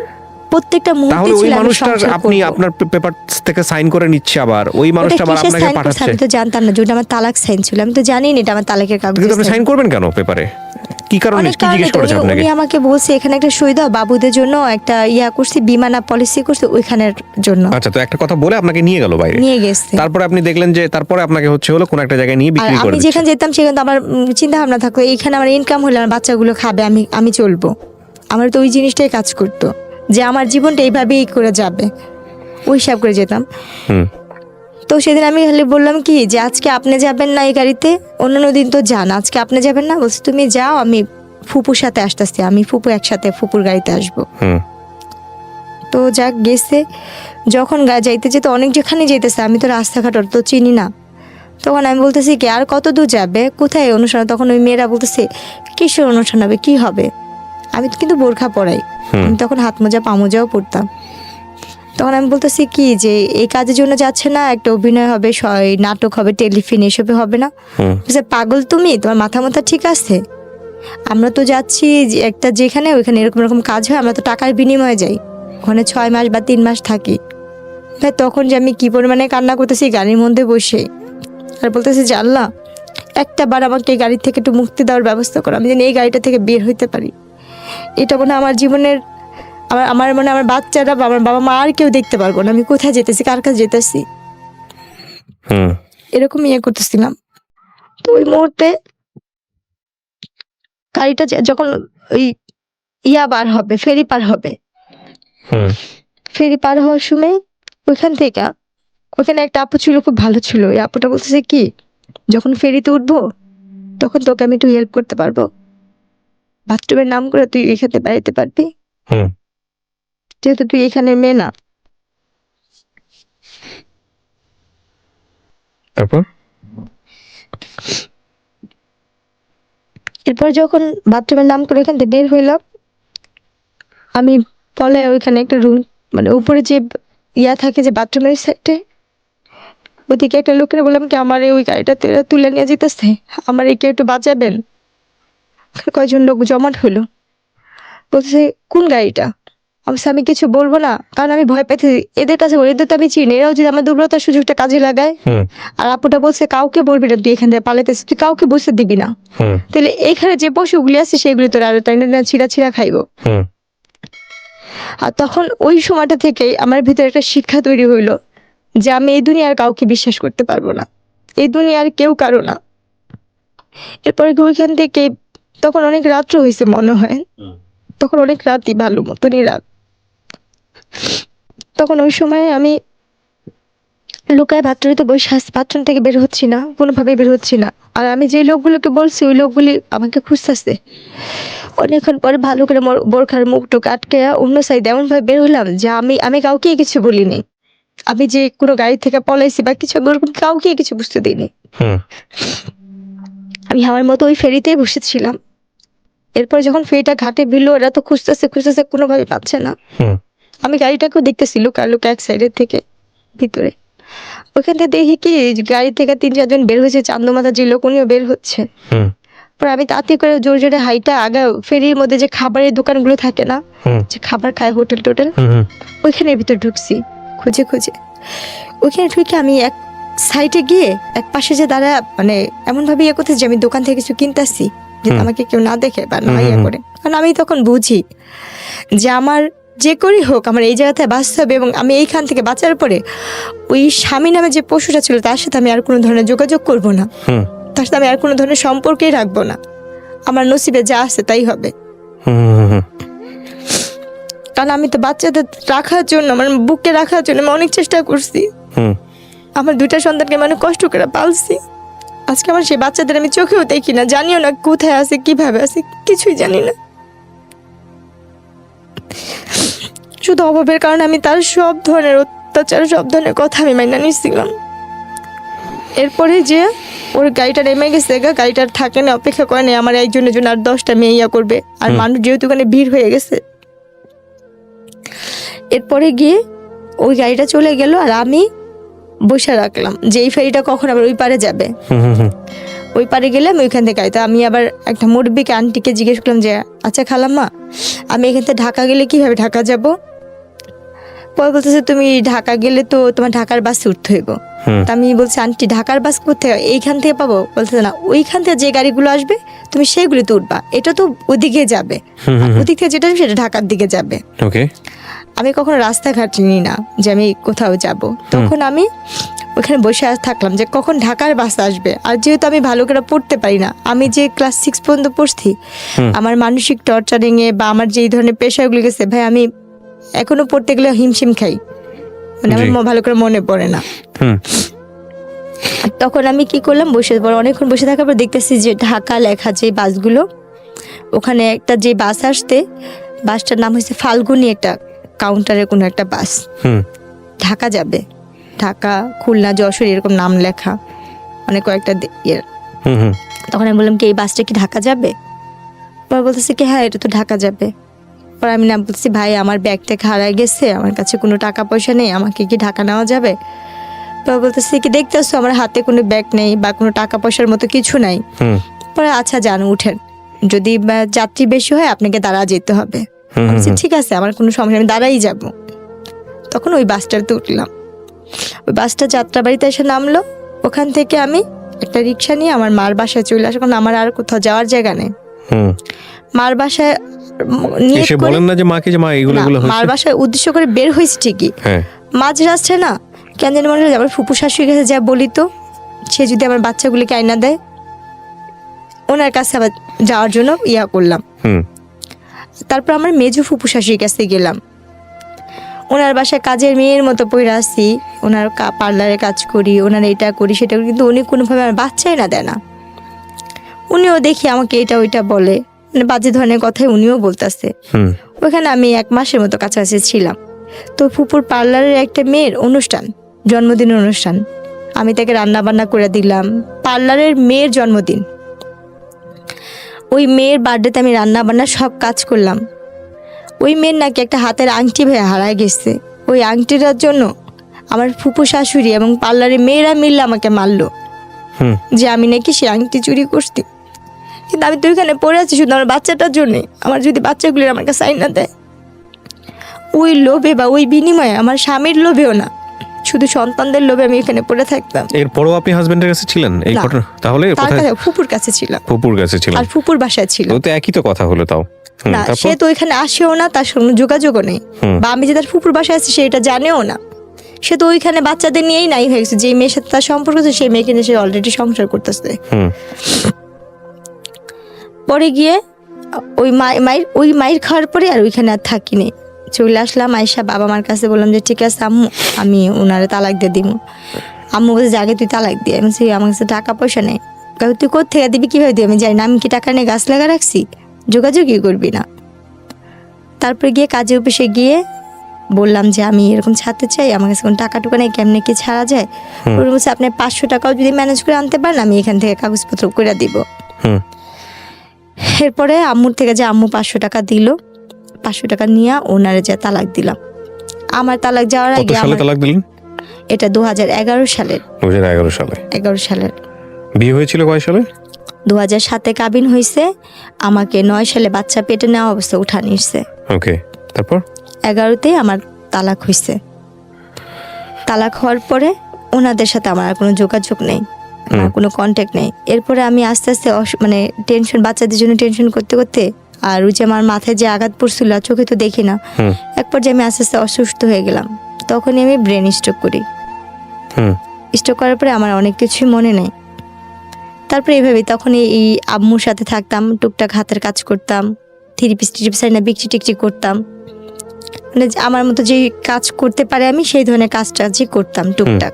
প্রত্যেকটা মুহূর্তে তাহলে ওই ছিল আমি মানুষটার সংসার আপনি করবো। আপনার পেপার থেকে সাইন করে নিচ্ছে, আবার ওই মানুষটা আবার ওটা কিসের আপনাকে sign করছে পাঠাচ্ছে। আমি তো জানতাম না, যেটা আমার তালাক সাইন ছিল, আমি তো জানি না এটা আমার তালাকের কাগজ। কিন্তু আপনি সাইন করবেন কেন পেপারে? কি কারণে, অনেক কি জিজ্ঞেস করেছে কারণে আপনাকে? উনি আমাকে বলছে এখানে একটা সই দাও, বাবুদের জন্য একটা করছি, বিমানা পলিসি করছে ওইখানের জন্য। আচ্ছা, তো একটা কথা বলে আপনাকে নিয়ে গেল বাইরে, নিয়ে গেছে। তারপরে আপনি দেখলেন যে তারপরে আপনাকে হচ্ছে হলো কোন একটা জায়গায় নিয়ে আর বিক্রি করে আমি দিচ্ছে। যেখানে যেতাম সেখানে তো আমার চিন্তা ভাবনা থাকতো এইখানে আমার ইনকাম হলে আমার বাচ্চাগুলো খাবে, আমি চলবো। আমার তো ওই জিনিসটাই কাজ করতো যে আমার জীবনটা এইভাবেই করে যাবে, ওই হিসাব করে যেতাম। হুম। তো সেদিন আমি খালি বললাম কি যে আজকে আপনি যাবেন না এই গাড়িতে, অন্যান্য দিন তো যান, আজকে আপনি যাবেন না। বলছে তুমি যাও, আমি ফুপুর সাথে আসতেছি, আমি ফুপু একসাথে ফুপুর গাড়িতে আসবো। হুম। তো যাক গেছে, যখন যাইতে যেতে অনেক যেখানে যেতেছে, আমি তো রাস্তাঘাট তো চিনি না। তখন আমি বলতেছি কি আর কত দূর যাবে, কোথায় অনুষ্ঠান? তখন ওই মেয়েরা বলতেছে কিসের অনুষ্ঠান হবে, কি হবে? আমি তো কিন্তু বোরখা পরাই, আমি তখন হাত মোজা পা মোজাও পরতাম। তখন আমি বলতেছি কি যে এই কাজের জন্য যাচ্ছে না, একটা অভিনয় হবে, নাটক হবে, টেলিফিল্ম, এসবে হবে না? বলছে পাগল তুমি, তোমার মাথা ঠিক আছে? আমরা তো যাচ্ছি একটা যেখানে ওইখানে এরকম এরকম কাজ হয়, আমরা তো টাকার বিনিময়ে যাই, ওখানে 6 মাস বা 3 মাস থাকি। ভাই তখন যে আমি কি পরিমাণে কান্না করতেছি গাড়ির মধ্যে বসে, আর বলতেছি যে আল্লাহ একটা বার আমাকে এই গাড়ি থেকে একটু মুক্তি দেওয়ার ব্যবস্থা করো, আমি যেন এই গাড়িটা থেকে বের হইতে পারি। এটা মনে হয় আমার জীবনের, আমার মনে আমার বাচ্চারা বা আমার বাবা মা আর কেউ দেখতে পারবো না আমি কোথায় যেতেছি, কার কাছে যেতেছি, এরকম করতেছিলাম। তো ওই মুহূর্তে গাড়িটা যখন ওই বার হবে, ফেরি পার হবে, ফেরি পার হওয়ার সময় ওইখান থেকে ওখানে একটা আপু ছিল, খুব ভালো ছিল। ওই আপুটা বলতেছে কি যখন ফেরিতে উঠবো তখন তোকে আমি একটু হেল্প করতে পারবো, বাথরুমের নাম করে তুই এখানে বেড়াইতে পারবি, যেহেতু তুই এখানে মেয়ে না। তারপর এরপর যখন বাথরুমের নাম করে এখান থেকে বের হইলাম, আমি বলে ওইখানে একটা রুম, মানে উপরে যে থাকে যে বাথরুমের সাইডে, ওদিকে একটা লোকের বললাম কি আমার ওই গাড়িটা তুলে নিয়ে যেতেছে, আমার একে একটু বাঁচাবেন। কয়জন লোক জমাট হলো, বলছে কোন গাড়িটা? আমি কিছু বলবো না, কারণ আমি ভয় পাইছি এদের কাছে, এদের তো আমি চিনি, এরাও যদি আমার দুর্বলতার সুযোগটা কাজে লাগায়। আর আপুটা বলছে কাউকে বলবি না, তুই এখান থেকে পালাইতেছিস, তুই কাউকে বুঝতে দিবি না, তাহলে এখানে যে পশুগুলি আছে সেগুলি তোর আরো ছিঁড়া খাইবো। আর তখন ওই সময়টা থেকে আমার ভিতরে একটা শিক্ষা তৈরি হইলো যে আমি এই দুনিয়ার কাউকে বিশ্বাস করতে পারবো না, এই দুনিয়ার কেউ কারো না। এরপরে ওইখান থেকে তখন অনেক রাত্র হয়েছে মনে হয়, তখন অনেক রাতই, ভালো মতনই রাত। তখন ওই সময় আমি লুকায় বাথরুমে বসে আছি, বাথরুম থেকে বের হচ্ছি না, কোনোভাবেই বের হচ্ছি না। আর আমি যে লোকগুলোকে বলছি ওই লোকগুলি আমাকে খুঁজতেছে। অনেকক্ষণ পরে ভালো করে বোরখার মুখটুক আটকে অন্য সাইডে এমন ভাবে বের হলাম যে আমি কাউকে কিছু বলিনি, আমি যে কোনো গাড়ি থেকে পলাইছি বা কিছু কাউকে কিছু বুঝতে দিইনি। আমি আমার মতো ওই ফেরিতেই বসেছিলাম। এরপর যখন ফেরিটা ঘাটে ভিড়লো, ওরা তো খুঁজতেছে কোনোভাবে পাচ্ছে না। আমি গাড়িটাকেও দেখতেছি লুকা এক সাইডের থেকে ভিতরে। ওখান থেকে দেখি কি গাড়ি থেকে 3-4 জন বের হয়েছে, চান্দমাতা যে লোক উনিও বের হচ্ছে। পরে আমি তাড়াতাড়ি করে জোরে জোরে হাইটা আগা ফেরির মধ্যে যে খাবারের দোকানগুলো থাকে না, যে খাবার খায় হোটেল টোটেল, ওইখানের ভিতর ঢুকছি খুঁজে খুঁজে। ওইখানে ঢুকে আমি এক সাইডে গিয়ে এক পাশে যে দাঁড়া, মানে এমন ভাবে করতেছি যে আমি দোকান থেকে কিছু কিনতেছি, যে আমাকে কেউ না দেখে বা না করে। কারণ আমি তখন বুঝি যে আমার যে করেই হোক আমার এই জায়গাতে বাঁচতে হবে, এবং আমি এইখান থেকে বাঁচার পরে ওই স্বামী নামে যে পশুটা ছিল তার সাথে আমি আর কোনো ধরনের যোগাযোগ করব না, তার সাথে আমি আর কোনো ধরনের সম্পর্কেই রাখবো না। আমার নসিবে যা আছে তাই হবে। কারণ আমি তো বাচ্চাদের রাখার জন্য, আমার বুকে রাখার জন্য আমি অনেক চেষ্টা করছি। আমার 2টা সন্তানকে আমি অনেক কষ্ট করে পালছি। আজকে আমার সেই বাচ্চাদের আমি চোখেও দেখি না, জানিও না কোথায় আছে, কিভাবে আছে, কিছুই জানি না। শুধু অভাবের কারণে আমি তার সব ধরনের অত্যাচার, সব ধরনের কথা আমি মাইনা নিচ্ছিলাম। এরপরে যে ওর গাড়িটা নেমে গেছে, গাড়িটার থাকে না, অপেক্ষা করে না আমার একজনের জন্য আর 10টা মেয়ে করবে, আর মানুষ যেহেতু ওখানে ভিড় হয়ে গেছে। এরপরে গিয়ে ওই গাড়িটা চলে গেল, আর আমি বসে রাখলাম যে এই ফেরিটা কখন আবার ওই পারে যাবে। ওই পারে গেলে আমি ওইখান থেকে গাড়িতে, আমি আবার একটা মুরব্বিকে আন্টিকে জিজ্ঞেস করলাম যে আচ্ছা খালাম্মা, আমি এখান থেকে ঢাকা গেলে কিভাবে ঢাকা যাব? পরে বলতেছে তুমি ঢাকা গেলে তো তোমার ঢাকার বাসে উঠতে হইব। তা আমি বলছি আন্টি ঢাকার বাস কোথায়, এইখান থেকে পাবো? বলতেছে না, ওইখান থেকে যে গাড়িগুলো আসবে তুমি সেইগুলিতে উঠবা, এটা তো ওদিকে যাবে, ওদিক থেকে যেটা আসবে সেটা ঢাকার দিকে যাবে। ওকে। আমি কখনো রাস্তাঘাট নিই না যে আমি কোথাও যাব। তখন আমি ওখানে বসে থাকলাম যে কখন ঢাকার বাস আসবে। আর যেহেতু আমি ভালো করে পড়তে পারি না, আমি যে ক্লাস 6 পর্যন্ত পড়ছি, আমার মানসিক টর্চারিং এ বা আমার যে এই ধরনের পেশাগুলো গেছে ভাই, আমি এখনো পড়তে গেলে হিমশিম খাই, মানে আমার ভালো করে মনে পড়ে না। তখন আমি কি করলাম, বসে পর অনেকক্ষণ বসে থাকার পর দেখতেছি যে ঢাকা লেখা যে বাসগুলো, ওখানে একটা যে বাস আসতে, বাসটার নাম হচ্ছে ফাল্গুনি, একটা কাউন্টারের কোনো একটা বাস ঢাকা যাবে, ঢাকা খুলনা যশোর এরকম নাম লেখা, মানে কয়েকটা ইয়ে। তখন আমি বললাম কি এই বাসটা কি ঢাকা যাবে? পরে বলতেছে কি হ্যাঁ এটা তো ঢাকা যাবে। পরে আমি নাম বলছি ভাই আমার ব্যাগটা হারাই গেছে, আমার কাছে কোনো টাকা পয়সা নেই, আমাকে কি ঢাকা নেওয়া যাবে? পরে বলতেছে কি দেখতেছো আমার হাতে কোনো ব্যাগ নেই বা কোনো টাকা পয়সার মতো কিছু নাই। পরে আচ্ছা যান উঠেন, যদি যাত্রী বেশি হয় আপনাকে দাঁড়া যেতে হবে। ঠিক আছে আমার কোনো সমস্যা, আমি দাঁড়াই যাব। তখন ওই বাসটাতে উঠলাম, ওই বাসটা যাত্রাবাড়িতে এসে নামলো। ওখান থেকে আমি একটা রিক্সা নিয়ে আমার মার বাসায় চলে আসি, কারণ আমার আর কোথাও যাওয়ার জায়গা নেই। মার বাসায় বলেন না যে মাকে যে মা এগুলো মার বাসায় উদ্দেশ্য করে বের হয়েছে ঠিকই, মাঝ রাস্তায় না কেন জানি মনে হয় আমার ফুপু শাশুড়ির কাছে যা বলি তো, সে যদি আমার বাচ্চাগুলিকে আইনা দেয়, ওনার কাছে আবার যাওয়ার জন্য ইয়া করলাম। তারপর আমার মেজু ফুপু শাশুড়ির কাছে গেলাম, ওনার বাসায় কাজের মেয়ের মতো পড়ে আসি, ওনার পার্লারে কাজ করি, ওনার এটা করি সেটা করি, কিন্তু উনি কোনোভাবে আমার বাচ্চাই না দেয় না। উনিও দেখি আমাকে এটা ওইটা বলে, মানে বাজে ধরনের কথাই উনিও বলতেছে। ওখানে আমি 1 মাসের মতো কাছাকাছি ছিলাম। তো ফুপুর পার্লারের একটা মেয়ের অনুষ্ঠান, জন্মদিনের অনুষ্ঠান, আমি তাকে রান্না বান্না করে দিলাম। পার্লারের মেয়ের জন্মদিন, ওই মেয়ের বার্থডেতে আমি রান্না বান্না সব কাজ করলাম। ওই মেয়ের নাকি একটা হাতের আংটি ভাই হারায় গেছে, ওই আংটিটার জন্য আমার ফুপু শাশুড়ি এবং পার্লারের মেয়েরা মিললে আমাকে মারলো যে আমি নাকি সে আংটি চুরি করছি। কিন্তু আমি তো ওইখানে পড়ে আছি শুধু আমার বাচ্চাটার জন্যে, আমার যদি বাচ্চাগুলি আমার কাছে আইনা দেয়, ওই লোভে বা ওই বিনিময়ে, আমার স্বামীর লোভেও না, শুধু সন্তানদের লোভে আমি এখানে পড়ে থাকতাম। এরপরও আপনি হাজবেন্ডের কাছে ছিলেন এই ঘটনা? তাহলে ফুপুর কাছে ছিলাম। ফুপুর কাছে ছিলেন, আর ফুপুর বাসায় ছিল। তো একই তো কথা হলো। তাও না, সে তো ওইখানে আসেও না, তার সঙ্গে যোগাযোগও নেই, বা আমি যে তার ফুপুর বাসায় আছি সেটা জানেও না। সে তো ওইখানে বাচ্চাদের নিয়েই নাই হয়ে গেছে, যে মেয়ের সাথে তার সম্পর্ক আছে সেই মেয়েকে নিয়ে সে অলরেডি সংসার করতেছে। পরে গিয়ে ওই মায়ের খাওয়ার পরে আর ওইখানে আর থাকিনি, চলে আসলাম। আয়সা বাবা মার কাছে বললাম যে ঠিক আছে আম্মু আমি ওনারে তালাক দিয়ে দিব। আম্মু বলছে আগে তুই তালাক দিয়ে। আমি বলছি আমার কাছে টাকা পয়সা নেই। তুই কোথেকে দিবি, কীভাবে দিবি? আমি জানি না, আমি কি টাকা নিয়ে গাছ লাগা রাখছি? যোগাযোগই করবি না। তারপরে গিয়ে কাজে অফিসে গিয়ে বললাম যে আমি এরকম ছাড়তে চাই, আমার কাছে কোনো টাকা টুকা নেই, কেমনে কি ছাড়া যায়? ওরা বলছে আপনি 500 টাকাও যদি ম্যানেজ করে আনতে পারেন আমি এখান থেকে কাগজপত্র করে দিব। এরপরে আম্মুর থেকে যে আম্মু 500 টাকা দিল, 500 টাকা নিয়ে ওনারে যে তালাক দিলাম। আমার তালাক যাওয়ার আগে তালাক দিলেন? এটা 2011 সালের। 11 সালের। বিয়ে হয়েছিল কয় সালে? 2007-এ কাবিন হয়েছে, আমাকে 9 সালে বাচ্চা পেটে নেওয়া অবস্থা উঠা নিচ্ছে। ওকে, তারপর 11-তেই আমার তালাক হয়েছে। তালাক হওয়ার পরে ওনাদের সাথে আমার আর কোনো যোগাযোগ নেই, আমার কোনো কন্ট্যাক্ট নেই। এরপরে আমি আস্তে আস্তে মানে টেনশন, বাচ্চাদের জন্য টেনশন করতে করতে, আর ওই যে আমার মাথায় যে আঘাত পড়ছিল চোখে তো দেখি না, এক পর্যায়ে আমি আস্তে আস্তে অসুস্থ হয়ে গেলাম। তখনই আমি ব্রেন স্ট্রোক করি। স্ট্রোক করার পরে আমার অনেক কিছুই মনে নেই। তারপরে এইভাবে তখন এই আম্মুর সাথে থাকতাম, টুকটাক হাতের কাজ করতাম, থ্রিপিস না বিক্রি টিকচি করতাম, মানে আমার মতো যে কাজ করতে পারে আমি সেই ধরনের কাজটা যে করতাম টুকটাক।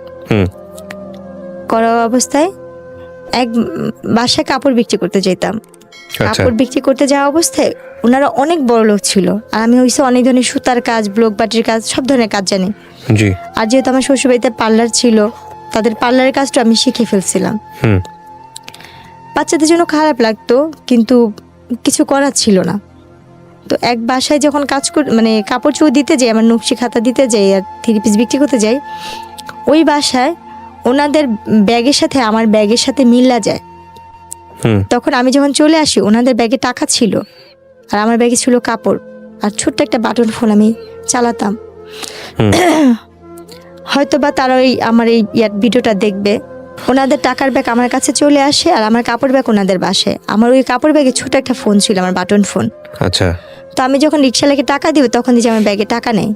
করা অবস্থায় এক বাসায় কাপড় বিক্রি করতে যেতাম। কাপড় বিক্রি করতে যাওয়া অবস্থায় ওনারা অনেক বড় লোক ছিল, আর আমি হয়েছে অনেক ধরনের সুতার কাজ, ব্লক বাটির কাজ, সব ধরনের কাজ জানি। আর যেহেতু আমার শ্বশুরবাড়িতে পার্লার ছিল, তাদের পার্লারের কাজটা আমি শিখে ফেলছিলাম। বাচ্চাদের জন্য খারাপ লাগতো, কিন্তু কিছু করার ছিল না। তো এক বাসায় যখন কাজ মানে কাপড় চোপড় দিতে যাই, আমার নকশি খাতা দিতে যাই আর থ্রি-পিস বিক্রি করতে যাই, ওই বাসায় ওনাদের ব্যাগের সাথে আমার ব্যাগের সাথে মিল্লা যায়। তখন আমি যখন চলে আসি ওনাদের ব্যাগে টাকা ছিল আর আমার ব্যাগে ছিল কাপড় আর ছোট্ট একটা বাটন ফোন আমি চালাতাম। হয়তো বা তারা ওই আমার এই ভিডিওটা দেখবে, ওনাদের টাকার ব্যাগ আমার কাছে চলে আসে আর আমার কাপড় ব্যাগ ওনাদের বাসায়। আমার ওই কাপড় ব্যাগে ছোট একটা ফোন ছিল, আমার বাটন ফোন। আচ্ছা। তো আমি যখন রিক্সাওয়ালাকে টাকা দিব তখন দিয়েছি আমার ব্যাগে টাকা নেই,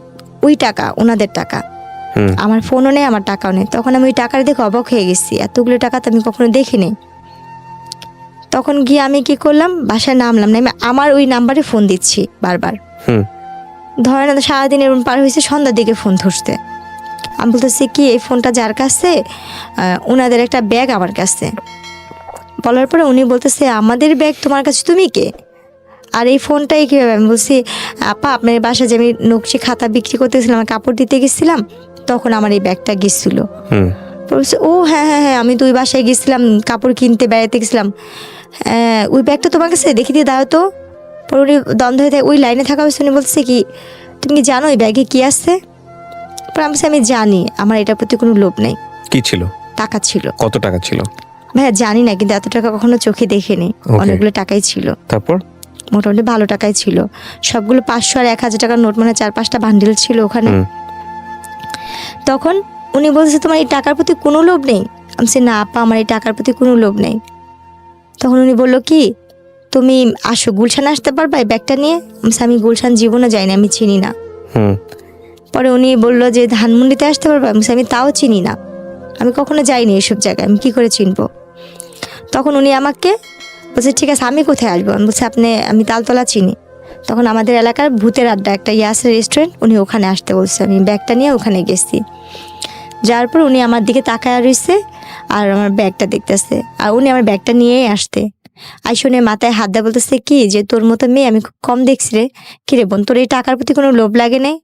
ওই টাকা ওনাদের টাকা, আমার ফোনও নেই আমার টাকাও নেই। তখন আমি ওই টাকার দেখে অবাক হয়ে গেছি, এতগুলো টাকা তো আমি কখনো দেখিনি। তখন গিয়ে আমি কি করলাম, বাসায় নামলাম না, আমি আমার ওই নাম্বারে ফোন দিচ্ছি বারবার। ধরে না সারাদিন এরকম পার হয়েছে, সন্ধ্যার দিকে ফোন ধরতে। আমি বলতেছি কি এই ফোনটা যার কাছে, ওনাদের একটা ব্যাগ আমার কাছে। বলার পরে উনি বলতেছে আমাদের ব্যাগ তোমার কাছে, তুমি কে আর এই ফোনটাই কীভাবে? আমি বলছি আপা আপনার বাসায় যে আমি নকশি খাতা বিক্রি করতেছিলাম, আমার কাপড় দিতে গেছিলাম, তখন আমার এই ব্যাগটা গেছিল। বলছে ও হ্যাঁ হ্যাঁ হ্যাঁ, আমি তো ওই বাসায় গেছিলাম কাপড় কিনতে, বেড়াতে গেছিলাম, ওই ব্যাগটা তোমার কাছে, দেখি দিয়ে দাও তো। পরে উনি দ্বন্দ্ব হয়ে ওই লাইনে থাকা হয়েছে, উনি বলছে কি তুমি কি জানো ওই ব্যাগে কি আছে? পরে আমি বলছি আমি জানি, আমার এটার প্রতি কোনো লোভ নেই। কি ছিল? টাকা ছিল। কত টাকা ছিল? ভাইয়া জানি না, কিন্তু এত টাকা কখনো চোখে দেখিনি। অনেকগুলো টাকাই ছিল। তারপর মোটামুটি ভালো টাকাই ছিল, সবগুলো 500 আর 1000 টাকার নোট, মানে 4-5টা বান্ডিল ছিল ওখানে। তখন উনি বলছে তোমার এই টাকার প্রতি কোনো লোভ নেই? আমি বলছি না আপা আমার এই টাকার প্রতি কোনো লোভ নেই। তখন উনি বললো কি তুমি আসো গুলশান আসতে পারবা এই ব্যাগটা নিয়ে? আমি গুলশান জীবনে যাইনি, আমি চিনি না। পরে উনি বললো যে ধানমন্ডিতে আসতে পারবা? আমি তাও চিনি না, আমি কখনো যাইনি এসব জায়গায়, আমি কি করে চিনবো? তখন উনি আমাকে বলছে ঠিক আছে আমি কোথায় আসবো? আমি বলছি আমি তালতলা চিনি। তখন আমাদের এলাকার ভূতের আড্ডা একটা আছে রেস্টুরেন্ট, উনি ওখানে আসতে বলছে। আমি ব্যাগটা নিয়ে ওখানে গেছি, যার পর উনি আমার দিকে তাকায় রয়েছে আর আমার ব্যাগটা দেখতেছে, আর উনি আমার ব্যাগটা নিয়েই আসতে আইসনে মাথায় হাত দেয়, বলতেছে কি যে তোর মতো মেয়ে আমি খুব কম দেখছি রে, কিরে বোন তোর এই টাকার প্রতি কোনো লোভ লাগে নেই?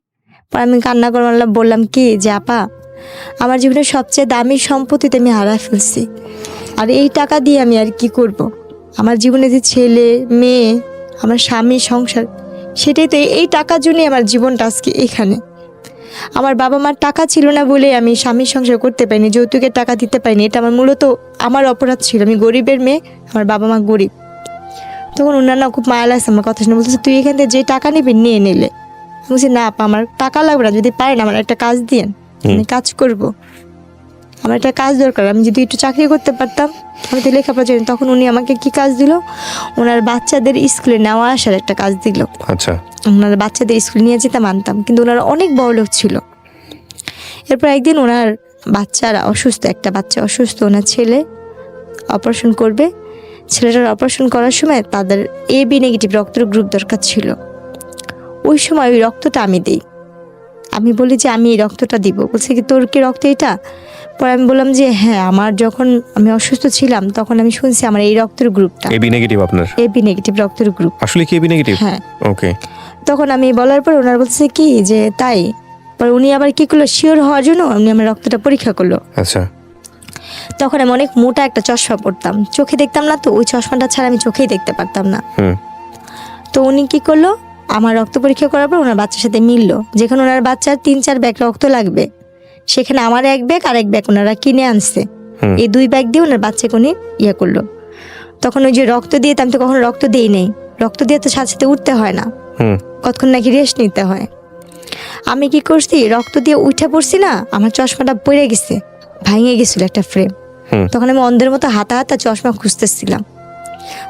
পর আমি কান্না করে বললাম কি যে আপা আমার জীবনের সবচেয়ে দামি সম্পত্তিতে আমি হারায় ফেলছি, আর এই টাকা দিয়ে আমি আর কি করব? আমার জীবনে যে ছেলে মেয়ে, আমার স্বামী, সংসার, সেটাই তো, এই টাকার জন্যই আমার জীবনটা আজকে এখানে। আমার বাবা মার টাকা ছিল না বলে আমি স্বামীর সংসার করতে পারিনি, যৌতুকের টাকা দিতে পারিনি, এটা আমার মূলত আমার অপরাধ ছিল। আমি গরিবের মেয়ে, আমার বাবা মা গরিব। তখন ওনার না খুব মায়া লাগছে আমার কথা শুনে, বলতেছে তুই এখান থেকে যে টাকা নিবি নিয়ে নিলে। আমি বলছি না আপা আমার টাকা লাগবে না, যদি পারেন আমার একটা কাজ দিয়েন, আমি কাজ করব, আমার একটা কাজ দরকার, আমি যদি একটু চাকরি করতে পারতাম, আমি তো লেখাপড়া জানি। তখন উনি আমাকে কি কাজ দিল, ওনার বাচ্চাদের স্কুলে নেওয়া আসার একটা কাজ দিল। আচ্ছা। ওনার বাচ্চাদের স্কুলে নিয়ে যেতে মানতাম, কিন্তু ওনারা অনেক বড় লোক ছিল। এরপর একদিন ওনার বাচ্চারা অসুস্থ, একটা বাচ্চা অসুস্থ, ওনার ছেলে অপারেশন করবে, ছেলেটার অপারেশন করার সময় তাদের AB নেগেটিভ রক্তের গ্রুপ দরকার ছিল। ওই সময় ওই রক্তটা আমি দিই, আমি বলি যে আমি এই রক্তটা দিব। বলছে কি তোর কি রক্ত এটা? পরে আমি বললাম যে হ্যাঁ আমার যখন আমি অসুস্থ ছিলাম তখন আমি শুনছি আমার এই রক্তের গ্রুপটা AB নেগেটিভ। আপনার AB নেগেটিভ রক্তের গ্রুপ? আসলে কি AB নেগেটিভ? হ্যাঁ। ওকে। তখন আমি বলার পর ওনার বলছে কি যে তাই। পরে উনি আবার কি করলো, শিওর হওয়ার জন্য উনি আমার রক্তটা পরীক্ষা করলো। আচ্ছা। তখন আমি অনেক মোটা একটা চশমা পরতাম, চোখে দেখতাম না, তো ওই চশমাটা ছাড়া আমি চোখেই দেখতে পারতাম না। তো উনি কি করলো, আমার রক্ত পরীক্ষা করার পর ওনার বাচ্চার সাথে মিললো, যেখানে ওনার বাচ্চার 3-4 ব্যাগ রক্ত লাগবে, সেখানে আমার 1 ব্যাগ আর 1 ব্যাগ ওনারা কিনে আনছে। এই 2 ব্যাগ দিয়ে ওনার বাচ্চাকে উনি করলো। তখন ওই যে রক্ত দিয়ে, আমি তো কখনো রক্ত দিই নেই, রক্ত দিয়ে তো সাথে সাথে উঠতে হয় না, কতক্ষণ নাকি রেস্ট নিতে হয়। আমি কি করছি, রক্ত দিয়ে উঠে পড়ছি না, আমার চশমাটা পড়ে গেছে, ভাঙে গেছিল একটা ফ্রেম। তখন আমি অন্ধের মতো হাতা চশমা খুঁজতেছিলাম।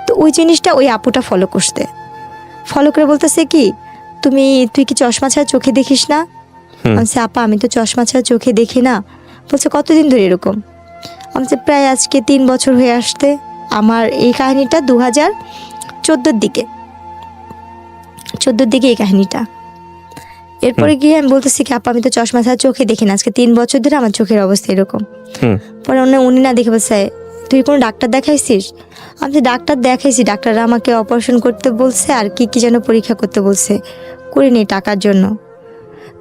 তো ওই জিনিসটা ওই আপুটা ফলো করে বলতেছে কি তুই কি চশমা ছাড়া চোখে দেখিস না? বলছে আপা আমি তো চশমা ছাড়া চোখে দেখি না। বলছে কতদিন ধরে এরকম? আমি প্রায় আজকে 3 বছর হয়ে আসতে। আমার এই কাহিনীটা 2014 দিকে এই কাহিনীটা। এরপরে গিয়ে আমি বলতেছি কি আপা আমি তো চশমা ছাড়া চোখে দেখি না, আজকে 3 বছর ধরে আমার চোখের অবস্থা এরকম। পরে উনি না দেখে বলছে তুই কোনো ডাক্তার দেখাইছিস? আমি ডাক্তার দেখাইছি, ডাক্তাররা আমাকে অপারেশন করতে বলছে আর কি যেন পরীক্ষা করতে বলছে, করিনি টাকার জন্য।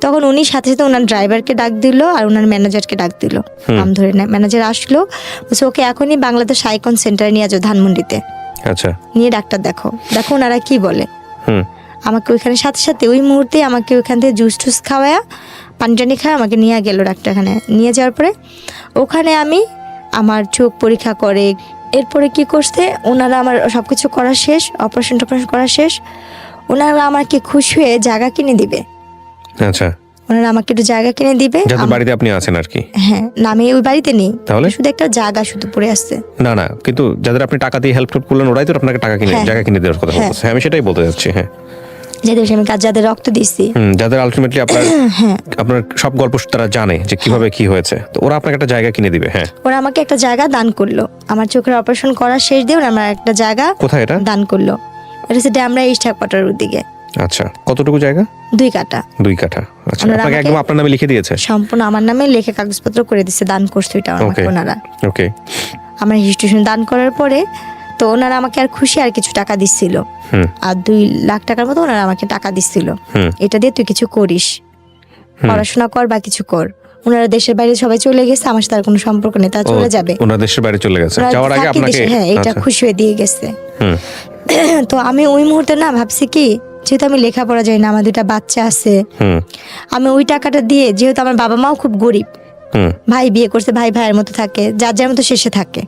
তখন উনি সাথে সাথে ওনার ড্রাইভারকে ডাক দিল আর ওনার ম্যানেজারকে ডাক দিল, নাম ধরে না। ম্যানেজার আসলো, বলছে ওকে এখনই বাংলাদেশ আইকন সেন্টারে নিয়ে যাও ধানমন্ডিতে। আচ্ছা। নিয়ে ডাক্তার দেখো ওনারা কি বলে। আমাকে ওইখানে সাথে সাথে ওই মুহূর্তে আমাকে ওইখান থেকে জুস টুস খাওয়ায়া পানি টানি খাওয়া আমাকে নিয়ে গেল ডাক্তারখানে। নিয়ে যাওয়ার পরে ওখানে আমি আমার চোখ পরীক্ষা করে, এরপরে কি করছে ওনারা আমার সব কিছু করা শেষ, অপারেশন করা শেষ, ওনারা আমাকে খুশি হয়ে জায়গা কিনে দিবে। আচ্ছা। ওনারা আমাকে একটু জায়গা কিনে দিবে। যাদের বাড়িতে আপনি আছেন আর কি? হ্যাঁ, না আমি ওই বাড়িতে নেই, তাহলে শুধু একটা জায়গা শুধু পড়ে আসছে। না না, কিন্তু যাদের আপনি টাকা দিয়ে হেল্প করলেন ওরাই তো আপনাকে টাকা কিনে জায়গা কিনে দেওয়ার কথা বলতেছে। আমি সেটাই বলতে যাচ্ছি। হ্যাঁ, যাদের আমি কাজ, যাদের রক্ত দিচ্ছি, যাদের আলটিমেটলি আপনার সব গল্প তারা জানে যে কিভাবে কি হয়েছে, তো ওরা আপনাকে একটা জায়গা কিনে দিবে। হ্যাঁ, ওরা আমাকে একটা জায়গা দান করলো। আমার চোখের অপারেশন করার শেষ দিয়ে ওরা আমার একটা জায়গা কোথায় এটা দান করলো? এটা হচ্ছে আমরা ইস্টাক পাটার দিকে। আচ্ছা, কতটুকু জায়গা? 2 কাঠা। 2 কাঠা। আচ্ছা, আপনাকে একদম আপনার নামে লিখে দিয়েছে? সম্পূর্ণ আমার নামে লিখে কাগজপত্র করে দিয়েছে, দান করছে এটা আমাকে ওনারা। ওকে। আমার রেজিস্ট্রেশন দান করার পরে তো ওনারা আমাকে আর খুশি আর কিছু টাকা দিচ্ছিল, আর 2 লাখ টাকার মতো ওনারা আমাকে টাকা দিচ্ছিল, এটা দিয়ে তুই কিছু করিস, পড়াশোনা কর বা কিছু কর। ওনারা দেশের বাইরে সবাই চলে গেছে, আমার সাথে আর কোনো সম্পর্ক নেই, তারা চলে যাবে। ওনারা দেশের বাইরে চলে গেছে, যাওয়ার আগে আপনাকে হ্যাঁ এটা খুশি হয়ে দিয়ে গেছে। তো আমি ওই মুহূর্তে না ভাবছি কি, যেহেতু আমি লেখাপড়া যাই না, আমার 2টা বাচ্চা আছে, আমি ওই টাকাটা দিয়ে, যেহেতু আমার বাবা মাও খুব গরিব, ভাই বিয়ে করছে, ভাই ভাইয়ের মতো থাকে, যার যার মতো শেষে থাকে,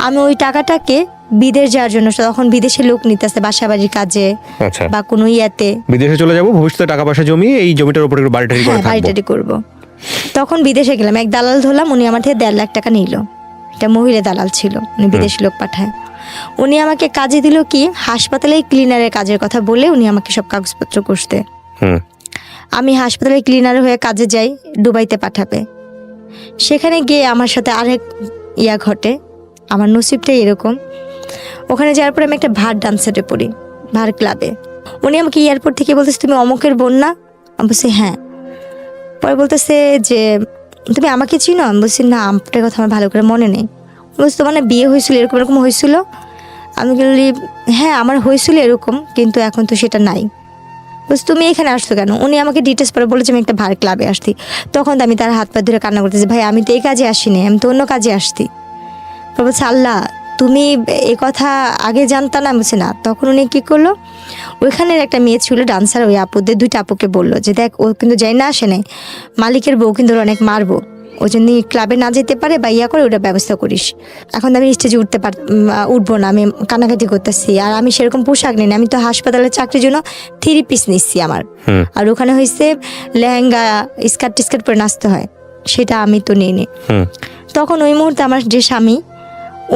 আমি ওই টাকাটাকে বিদেশ যাওয়ার জন্য, তখন বিদেশে লোক নিতে আসতে বাসা বাড়ির কাজে বা কোনো ইয়াতে, বিদেশে চলে যাব, ভবিষ্যতে টাকা পয়সা জমিয়ে এই জমিটার উপরে বাড়িটারি করে থাকবো, বাড়িটারি করবো। তখন বিদেশে গেলাম, এক দালাল ধরলাম, উনি আমার থেকে 1.5 লাখ টাকা নিল। এটা মহিলা দালাল ছিল, উনি বিদেশি লোক পাঠায়। উনি আমাকে কাজে দিল কি, হাসপাতালে ক্লিনারের কাজের কথা বলে উনি আমাকে সব কাগজপত্র করতে। আমি হাসপাতালে ক্লিনার হয়ে কাজে যাই, দুবাইতে পাঠাবে। সেখানে গিয়ে আমার সাথে আরেক ইয়া ঘটে, আমার নসিবটাই এরকম। ওখানে যাওয়ার পরে আমি একটা ভার ডান্সারে পড়ি, ভার ক্লাবে। উনি আমাকে এয়ারপোর্ট থেকে বলতেছে, তুমি অমুকের বোন না? আমি বলছি হ্যাঁ। পরে বলতেছে যে তুমি আমাকে চিনো? আমি বলছি না, আপনার কথা আমার ভালো করে মনে নেই। বলছি তোমার না বিয়ে হয়েছিল, এরকম এরকম হয়েছিল? আমি বলি হ্যাঁ আমার হয়েছিল এরকম, কিন্তু এখন তো সেটা নাই। বলছি তুমি এখানে আসছো কেন? উনি আমাকে ডিটেলস পরে বলেছে আমি একটা ভার ক্লাবে আসছি। তখন আমি তার হাত পা ধরে কান্না করতেছি, ভাই আমি তো এই কাজে আসিনি, আমি তো অন্য কাজে আসছি। বলছে আল্লাহ, তুমি এই কথা আগে জানতা না? বলছে না। তখন উনি কী করলো, ওইখানের একটা মেয়ে ছিল ডান্সার, ওই আপুদের 2টা আপুকে বললো যে দেখ ও কিন্তু যাই না আসে নাই, মালিকের বউ কিন্তু অনেক মারবো, ওই জন্য ক্লাবে না যেতে পারে বা ইয়া করে ওটা ব্যবস্থা করিস। এখন আমি স্টেজে উঠবো না, আমি কানাকাটি করতেছি, আর আমি সেরকম পোশাক নিই, আমি তো হাসপাতালের চাকরির জন্য 3 পিস নিচ্ছি আমার, আর ওখানে হয়েছে লেহেঙ্গা স্কার্ট টিস্কার্ট পরে নাচতে হয়, সেটা আমি তো নিইনি। তখন ওই মুহূর্তে আমার যে স্বামী,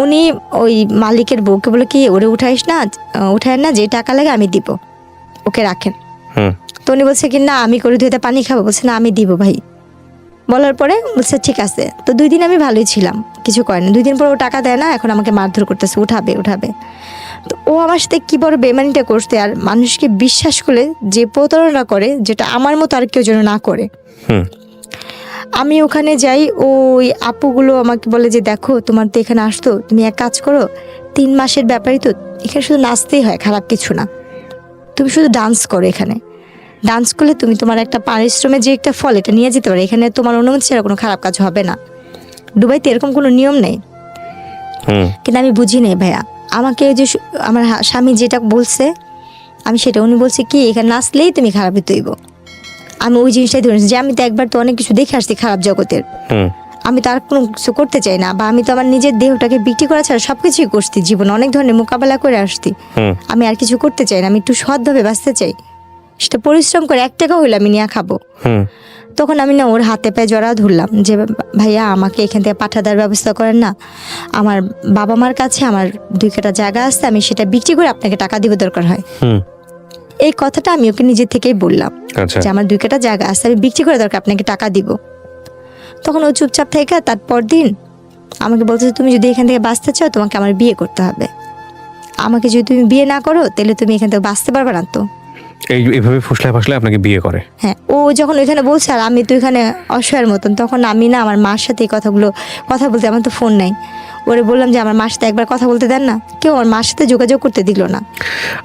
উনি ওই মালিকের বউকে বলে কি ওরে উঠায় না, যে টাকা লাগে আমি দিব, ওকে রাখেন। তো উনি বলছে কি না আমি করে ধুয়ে পানি খাবো? বলছে না আমি দিব ভাই। বলার পরে বলছে ঠিক আছে। তো 2 দিন আমি ভালোই ছিলাম, কিছু করে না। 2 দিন পর ও টাকা দেয় না, এখন আমাকে মারধর করতেছে, উঠাবে। তো ও আমার সাথে কি বড় বেমানিটা করতে, আর মানুষকে বিশ্বাস করে যে প্রতারণা করে, যেটা আমার মতো আর কেউ যেন না করে। আমি ওখানে যাই, ওই আপুগুলো আমাকে বলে যে দেখো তোমার তো এখানে আসতো, তুমি এক কাজ করো, 3 মাসের ব্যাপারই তো, এখানে শুধু নাচতেই হয়, খারাপ কিছু না, তুমি শুধু ডান্স করো। এখানে ডান্স করলে তুমি তোমার একটা পারিশ্রমে যে একটা ফল এটা নিয়ে যেতে পারো, এখানে তোমার অনুমতি ছাড়া কোনো খারাপ কাজ হবে না। দুবাইতে এরকম কোনো নিয়ম নেই। কিন্তু আমি বুঝি নেই ভাইয়া, আমাকে যে আমার স্বামী যেটা বলছে আমি সেটা, উনি বলছে কি এখানে নাচলেই তুমি খারাপই তৈব। আমি ওই জিনিসটাই ধরে যে আমি তো একবার তো অনেক কিছু দেখে আসছি খারাপ জগতের, আমি তো আর কোনো কিছু করতে চাই না, বা আমি তো আমার নিজের দেহটাকে বিক্রি করা ছাড়া সবকিছুই করছি, জীবন অনেক ধরনের মোকাবেলা করে আসছি, আমি আর কিছু করতে চাই না, আমি একটু সৎভাবে বাঁচতে চাই, সেটা পরিশ্রম করে 1 টাকা হইলে আমি নিয়ে খাবো। তখন আমি না ওর হাতে পায়ে জড়া ধরলাম যে ভাইয়া আমাকে এখান থেকে পাঠা দেওয়ার ব্যবস্থা করেন না, আমার বাবা মার কাছে আমার 2 কাঠা জায়গা আছে, আমি সেটা বিক্রি করে আপনাকে টাকা দিব দরকার হয়। এই কথাটা আমি ওকে নিজে থেকেই বললাম যে আমার 2 কাঠা জায়গা আছে, আমি বিক্রি করে দরকার আপনাকে টাকা দিব। তখন ও চুপচাপ থেকে তারপর দিন আমাকে বলছে তুমি যদি এখান থেকে বাঁচতে চাও তোমাকে আমার বিয়ে করতে হবে, আমাকে যদি তুমি বিয়ে না করো তাহলে তুমি এখান থেকে বাঁচতে পারবে না। তো এইভাবে ফুসলায় আপনাকে বিয়ে করে। হ্যাঁ, ও যখন ওইখানে বলছে আর আমি তো ওইখানে অসহায়ের মতন, তখন আমি না আমার মার সাথে এই কথা বলতে, আমার তো ফোন নাই, ওরে বললাম যে আমার মার সাথে একবার কথা বলতে দেন না, কেউ আমার মার সাথে যোগাযোগ করতে দিল না।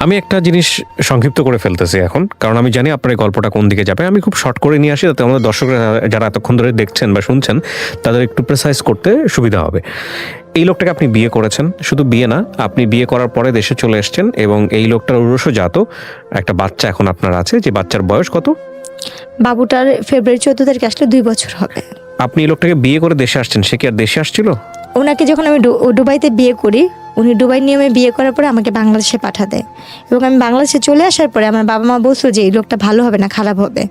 আমি একটা জিনিস সংক্ষিপ্ত করে ফেলতেছি এখন, কারণ আমি জানি আপনার এই গল্পটা কোন দিকে যাবে। আমি খুব শর্ট করে নিয়ে আসি, যাতে আমাদের দর্শকরা যারা এতক্ষণ ধরে দেখছেন বা শুনছেন তাদের একটু প্রেসাইজ করতে সুবিধা হবে। এই লোকটাকে আপনি বিয়ে করেছেন, শুধু বিয়ে না, আপনি বিয়ে করার পরে দেশে চলে এসেছেন, এবং এই লোকটার উরসজাত একটা বাচ্চা এখন আপনার আছে, যে বাচ্চার বয়স কত? বাবুটার ফেব্রুয়ারি 14 তারিখে আসলে 2 বছর হবে। আপনি এই লোকটাকে বিয়ে করে দেশে আসছেন, সে কি আর দেশে আসছিল? ওনাকে যখন আমি দুবাইতে বিয়ে করি, উনি দুবাই নিয়মে বিয়ে করার পরে আমাকে বাংলাদেশে পাঠা দেয়, এবং আমি বাংলাদেশে চলে আসার পরে আমার বাবা মা বলছিল যে এই লোকটা ভালো হবে না খারাপ হবে।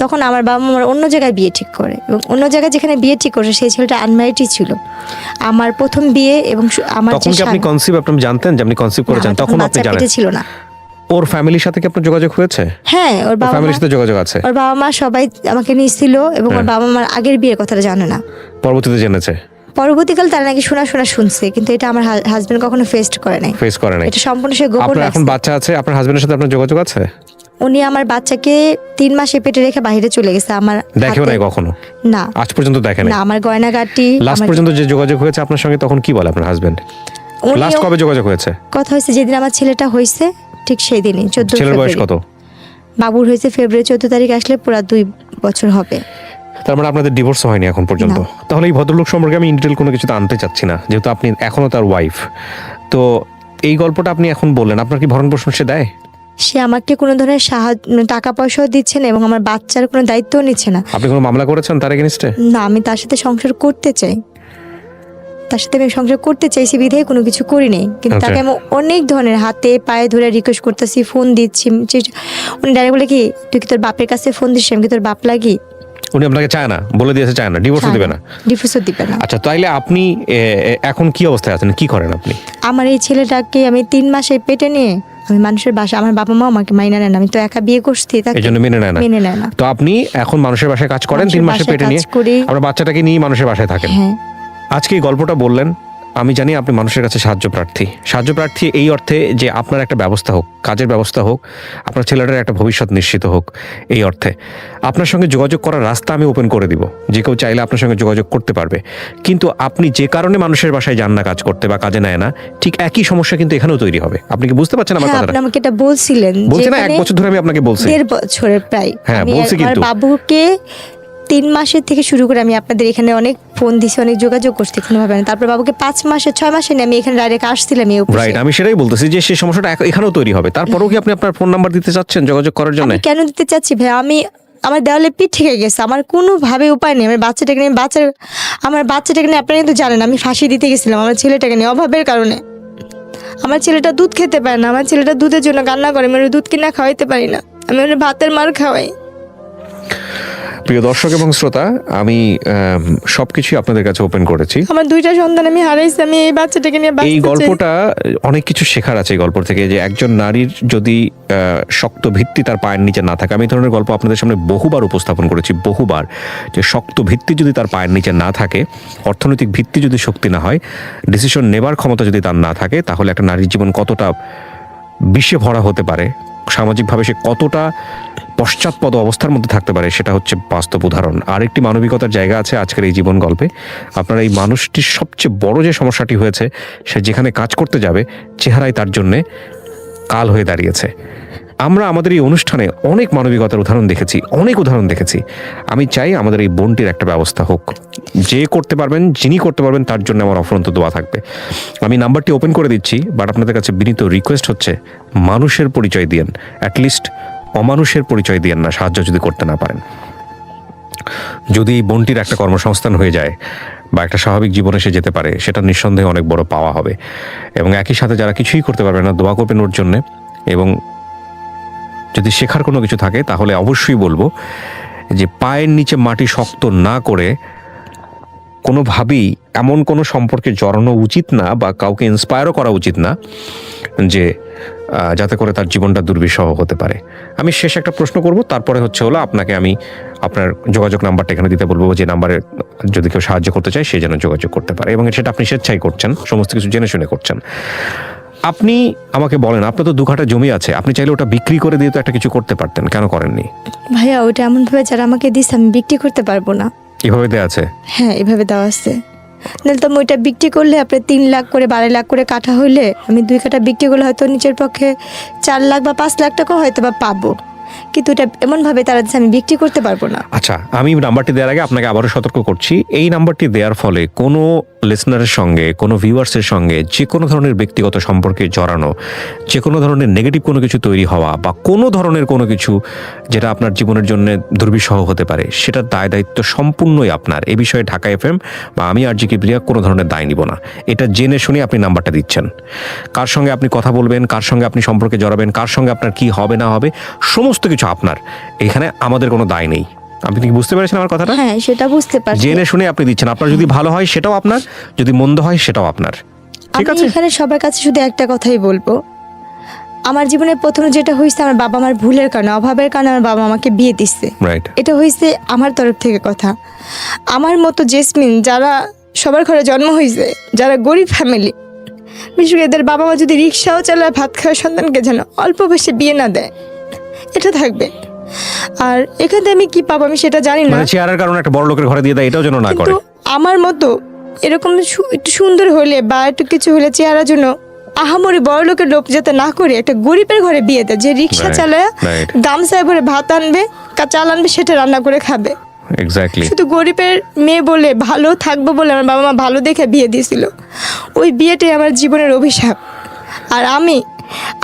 তখন আমার বাবা মা আমার অন্য জায়গায় বিয়ে ঠিক করে, এবং অন্য জায়গায় যেখানে বিয়ে ঠিক করে সেই ছেলেটা আনম্যারিডই ছিল। আমার প্রথম বিয়ে এবং আমার তখন কি আপনি কনসিভ আপনি জানতেন যে আপনি কনসিভ করেছেন? তখন আপনি জানেন ছিল না। ওর ফ্যামিলির সাথে কি আপনার যোগাযোগ হয়েছে? হ্যাঁ, ওর বাবা ফ্যামিলির সাথে যোগাযোগ আছে। ওর বাবা মা সবাই আমাকে নিয়েছিল, এবং ওর বাবা মার আগের বিয়ের কথাটা জানে না, পরবর্তীতে জেনেছে। পরবর্তীকাল তারা নাকি শোনা শুনছে, কিন্তু এটা আমার হাজবেন্ড কখনো ফেস করে নাই। এটা সম্পূর্ণ সে গোপন রাখছে। এখন বাচ্চা আছে, আপনার হাজবেন্ডের সাথে আপনার যোগাযোগ আছে? উনি আমার বাচ্চাকে 3 মাসে পেটে রেখে বাইরে চলে গেছে। আমার দেখেও নাই কখনো? না, আজ পর্যন্ত দেখেন না। আমার গয়নাগাটি লাস্ট পর্যন্ত যে যোগাযোগ হয়েছে আপনার সঙ্গে, তখন কি বলে আপনার হাজবেন্ড? লাস্ট কবে যোগাযোগ হয়েছে? কথা হয়েছে যেদিন আমার ছেলেটা হয়েছে, ঠিক সেই দিনই। 14 ছেলের বয়স কত? বাবুর হয়েছে ফেব্রুয়ারি 14 তারিখ, আসলে পুরো 2 বছর হবে। তার মানে আপনাদের ডিভোর্স হয়নি এখন পর্যন্ত? তাহলে এই ভদ্রলোক সম্পর্কে আমি ডিটেল কোনো কিছু আনতে চাচ্ছি না, যেহেতু আপনি এখনো তার ওয়াইফ। তো এই গল্পটা আপনি এখন বললেন, আপনার কি ভরণ পোষণ সে দেয়? সে আমাকে কোনো ধরনের সাহায্য, টাকা পয়সাও দিচ্ছে না, এবং আমার বাচ্চার কোনো দায়িত্বও নিচ্ছে না। আপনি কোনো মামলা করেছেন তার এগেইনস্টে? না, আমি তার সাথে সংসার করতে চাই, তার সাথে আমি সংসার করতে চাইছি বিধায় কোনো কিছু করি নাই। কিন্তু তাকে আমি অনেক ধরনের হাতে পায়ে ধরে রিকোয়েস্ট করতেছি, ফোন দিচ্ছি। উনি ডাইরেক্ট বলে কি, তুই কি তোর বাপের কাছে ফোন দিস, আমি কি তোর বাপ লাগি? উনি আপনাকে চায় না, বলে দিয়েছে চায় না, ডিভোর্সও দিবে না? ডিভোর্সও দিবে না। আচ্ছা, তাইলে আপনি এখন কি অবস্থায় আছেন, কি করেন আপনি? আমার এই ছেলেটাকে আমি 3 মাসে পেটে নিয়ে আমি মানুষের বাসা, আমার বাবা মা আমাকে মাইনা নেন, আমি তো একা বিয়ে করছি, এই জন্য মেনে নেয় না। তো আপনি এখন মানুষের বাসায় কাজ করেন, 3 মাসে পেটে নিয়ে আপনার বাচ্চাটাকে নিয়ে মানুষের বাসায় থাকেন। হ্যাঁ। আজকে এই গল্পটা বললেন, আমি জানি আপনি মানুষের কাছে সাহায্য প্রার্থী এই অর্থে যে আপনার একটা ব্যবস্থা হোক, কাজের ব্যবস্থা হোক, আপনার ছেলেটার একটা ভবিষ্যৎ নিশ্চিত হোক। এই অর্থে আপনার সঙ্গে যোগাযোগ করার রাস্তা আমি ওপেন করে দিব, যে কেউ চাইলে আপনার সঙ্গে যোগাযোগ করতে পারবে। কিন্তু আপনি যে কারণে মানুষের বাসায় যান না কাজ করতে বা কাজে নেয় না, ঠিক একই সমস্যা কিন্তু এখানেও তৈরি হবে। আপনি কি বুঝতে পারছেন আমার কথাটা? আপনি আমাকে এটা বলছিলেন, বলছেন না, 1 বছর ধরে আমি আপনাকে বলছি। 1.5 বছরের প্রায়। হ্যাঁ, বলছি। কিন্তু আমার বাবুকে 3 মাসের থেকে শুরু করে আমি আপনাদের এখানে অনেক ফোন দিছি, অনেক যোগাযোগ করছি, কোনোভাবে না। তারপর বাবুকে 5 মাসে 6 মাসে নিয়ে আমি এখানে ডাইরেক্ট আসছিলাম। রাইট, আমি সেটাই বলতেছি যে সেই সমস্যাটা এখানেও তৈরি হবে। তারপরেও কি আপনি আপনার ফোন নাম্বার দিতে চাচ্ছেন যোগাযোগ করার জন্য? কেন দিতে চাচ্ছি ভাই, আমার দেওয়ালে পিঠ থেকে গেছে, আমার কোনোভাবে উপায় নেই। আমার বাচ্চাটাকে নিয়ে আপনারা কিন্তু জানেন আমি ফাঁসি দিতে গেছিলাম আমার ছেলেটাকে নিয়ে, অভাবের কারণে। আমার ছেলেটা দুধ খেতে পারে না, আমার ছেলেটা দুধের জন্য কান্না করে, আমি দুধ কিনা খাওয়াইতে পারি না, আমি ভাতের মার খাওয়াই। প্রিয় দর্শক এবং শ্রোতা, আমি সবকিছু আপনাদের কাছে ওপেন করেছি। আমার 2টা সন্তান আমি হারাইছি, আমি এই বাচ্চাটাকে নিয়ে এই গল্পটা অনেক কিছু শেখার আছে এই গল্প থেকে, যে একজন নারীর যদি শক্ত ভিত্তি তার পায়ের নিচে না থাকে। আমি এই ধরনের গল্প আপনাদের সামনে বহুবার উপস্থাপন করেছি, বহুবার, যে শক্ত ভিত্তি যদি তার পায়ের নিচে না থাকে, অর্থনৈতিক ভিত্তি যদি শক্তি না হয়, ডিসিশন নেবার ক্ষমতা যদি তার না থাকে, তাহলে একটা নারীর জীবন কতটা বিষে ভরা হতে পারে, সামাজিকভাবে সে কতটা পশ্চাৎপদ অবস্থার মধ্যে থাকতে পারে, সেটা হচ্ছে বাস্তব উদাহরণ। আরেকটি মানবিকতার জায়গা আছে আজকের এই জীবন গল্পে। আপনার এই মানুষটির সবচেয়ে বড় যে সমস্যাটি হয়েছে, সে যেখানে কাজ করতে যাবে চেহারাই তার জন্যে কাল হয়ে দাঁড়িয়েছে। আমরা আমাদের এই অনুষ্ঠানে অনেক মানবিকতার উদাহরণ দেখেছি। আমি চাই আমাদের এই বোনটির একটা ব্যবস্থা হোক। যিনি করতে পারবেন তার জন্য আমার অফুরন্ত দোয়া থাকবে। আমি নাম্বারটি ওপেন করে দিচ্ছি, বাট আপনাদের কাছে বিনীত রিকোয়েস্ট হচ্ছে, মানুষের পরিচয় দিয়েন, অ্যাটলিস্ট অমানুষের পরিচয় দিয়েন না, সাহায্য যদি করতে না পারেন। যদি এই বোনটির একটা কর্মসংস্থান হয়ে যায় বা একটা স্বাভাবিক জীবনে সে যেতে পারে, সেটা নিঃসন্দেহে অনেক বড় পাওয়া হবে। এবং একই সাথে যারা কিছুই করতে পারবে না, দোয়া করবেন ওর জন্যে। এবং যদি শেখার কোনো কিছু থাকে তাহলে অবশ্যই বলবো যে পায়ের নিচে মাটি শক্ত না করে কোনোভাবেই এমন কোনো সম্পর্কে জড়ানো উচিত না, বা কাউকে ইন্সপায়ারও করা উচিত না যে যাতে করে তার জীবনটা দুর্বিষহ হতে পারে। আমি শেষ একটা প্রশ্ন করব, তারপরে হলো আপনাকে আমি আপনার যোগাযোগ নাম্বারটা এখানে দিতে বলবো, যে নাম্বারে যদি কেউ সাহায্য করতে চায় সে যেন যোগাযোগ করতে পারে, এবং সেটা আপনি স্বেচ্ছাই করছেন, সমস্ত কিছু জেনে শুনে করছেন। আপনি আমাকে বলেন, আপনার তো 2 কাঠা জমি আছে, আপনি চাইলে ওটা বিক্রি করে দিয়ে তো একটা কিছু করতে পারতেন, কেন করেননি? ভাইয়া ওটা এমনভাবে যারা আমাকে দিচ্ছে আমি বিক্রি করতে পারবো না। এভাবে দেওয়া আছে? হ্যাঁ, এভাবে দেওয়া আছে। নাহলে তো ওইটা বিক্রি করলে আপনার 3 লাখ করে 12 লাখ করে কাঠা হইলে আমি 2 কাঠা বিক্রি করলে হয়তো নিচের পক্ষে 4 লাখ বা 5 লাখ টাকা হয়তো বা পাবো, কিন্তু এটা এমনভাবে তারা আমি বিক্রি করতে পারবো না। আচ্ছা, আমি নাম্বারটি দেওয়ার আগে আপনাকে আবারও সতর্ক করছি, এই নাম্বারটি দেওয়ার ফলে কোনো লিসনারের সঙ্গে, কোনো ভিউয়ার্সের সঙ্গে যে কোনো ধরনের ব্যক্তিগত সম্পর্কে জড়ানো, যে কোনো ধরনের নেগেটিভ কোনো কিছু তৈরি হওয়া, বা কোনো ধরনের কোনো কিছু যেটা আপনার জীবনের জন্য দুর্বিষহ হতে পারে, সেটার দায় দায়িত্ব সম্পূর্ণই আপনার। এ বিষয়ে ঢাকা FM বা আমি RJ কিবরিয়া কোনো ধরনের দায় নিব না। এটা জেনে শুনে আপনি নাম্বারটা দিচ্ছেন। কার সঙ্গে আপনি কথা বলবেন, কার সঙ্গে আপনি সম্পর্কে জড়াবেন, কার সঙ্গে আপনার কি হবে না হবে, সমস্ত সমস্ত কিছু আপনার, এখানে আমাদের কোনো দায় নেই। আপনি কি বুঝতে পেরেছেন আমার কথাটা? হ্যাঁ, সেটা বুঝতে পারছি। জেনে শুনে আপনি দিচ্ছেন, আপনার যদি ভালো হয় সেটাও আপনার, যদি মন্দ হয় সেটাও আপনার, ঠিক আমি আছে? এখানে সবার কাছে শুধু একটা কথাই বলবো, আমার জীবনে প্রথমে যেটা হয়েছে আমার বাবা আমার ভুলের কারণে, অভাবের কারণে আমার বাবা আমাকে বিয়ে দিচ্ছে। রাইট। এটা হয়েছে আমার তরফ থেকে কথা। আমার মতো জেসমিন যারা সবার ঘরে জন্ম হয়েছে, যারা গরিব ফ্যামিলি, বিশেষ করে এদের বাবা মা যদি রিক্সাও চালায় ভাত খাওয়া সন্তানকে যেন অল্প বয়সে বিয়ে না দেয়, এটা থাকবে। আর এখান থেকে আমি কি পাবো আমি সেটা জানি না, মানে চেয়ারের কারণে একটা বড় লোকের ঘরে দিয়ে দেয়, এটাও যেন না করে। কিন্তু আমার মতো এরকম একটু সুন্দর হলে বা একটু কিছু হলে চেহারার জন্য আহামরি বড় লোকের লোভ যাতে না করে একটা গরিবের ঘরে বিয়ে দেয়, যে রিক্সা Right, চালায় right. গামছায় ভরে ভাত আনবে, চাল আনবে, সেটা রান্না করে খাবে। এক্স্যাক্টলি। শুধু গরিবের মেয়ে বলে ভালো থাকবো বলে আমার বাবা মা ভালো দেখে বিয়ে দিয়েছিল। ওই বিয়েটাই আমার জীবনের অভিশাপ। আর আমি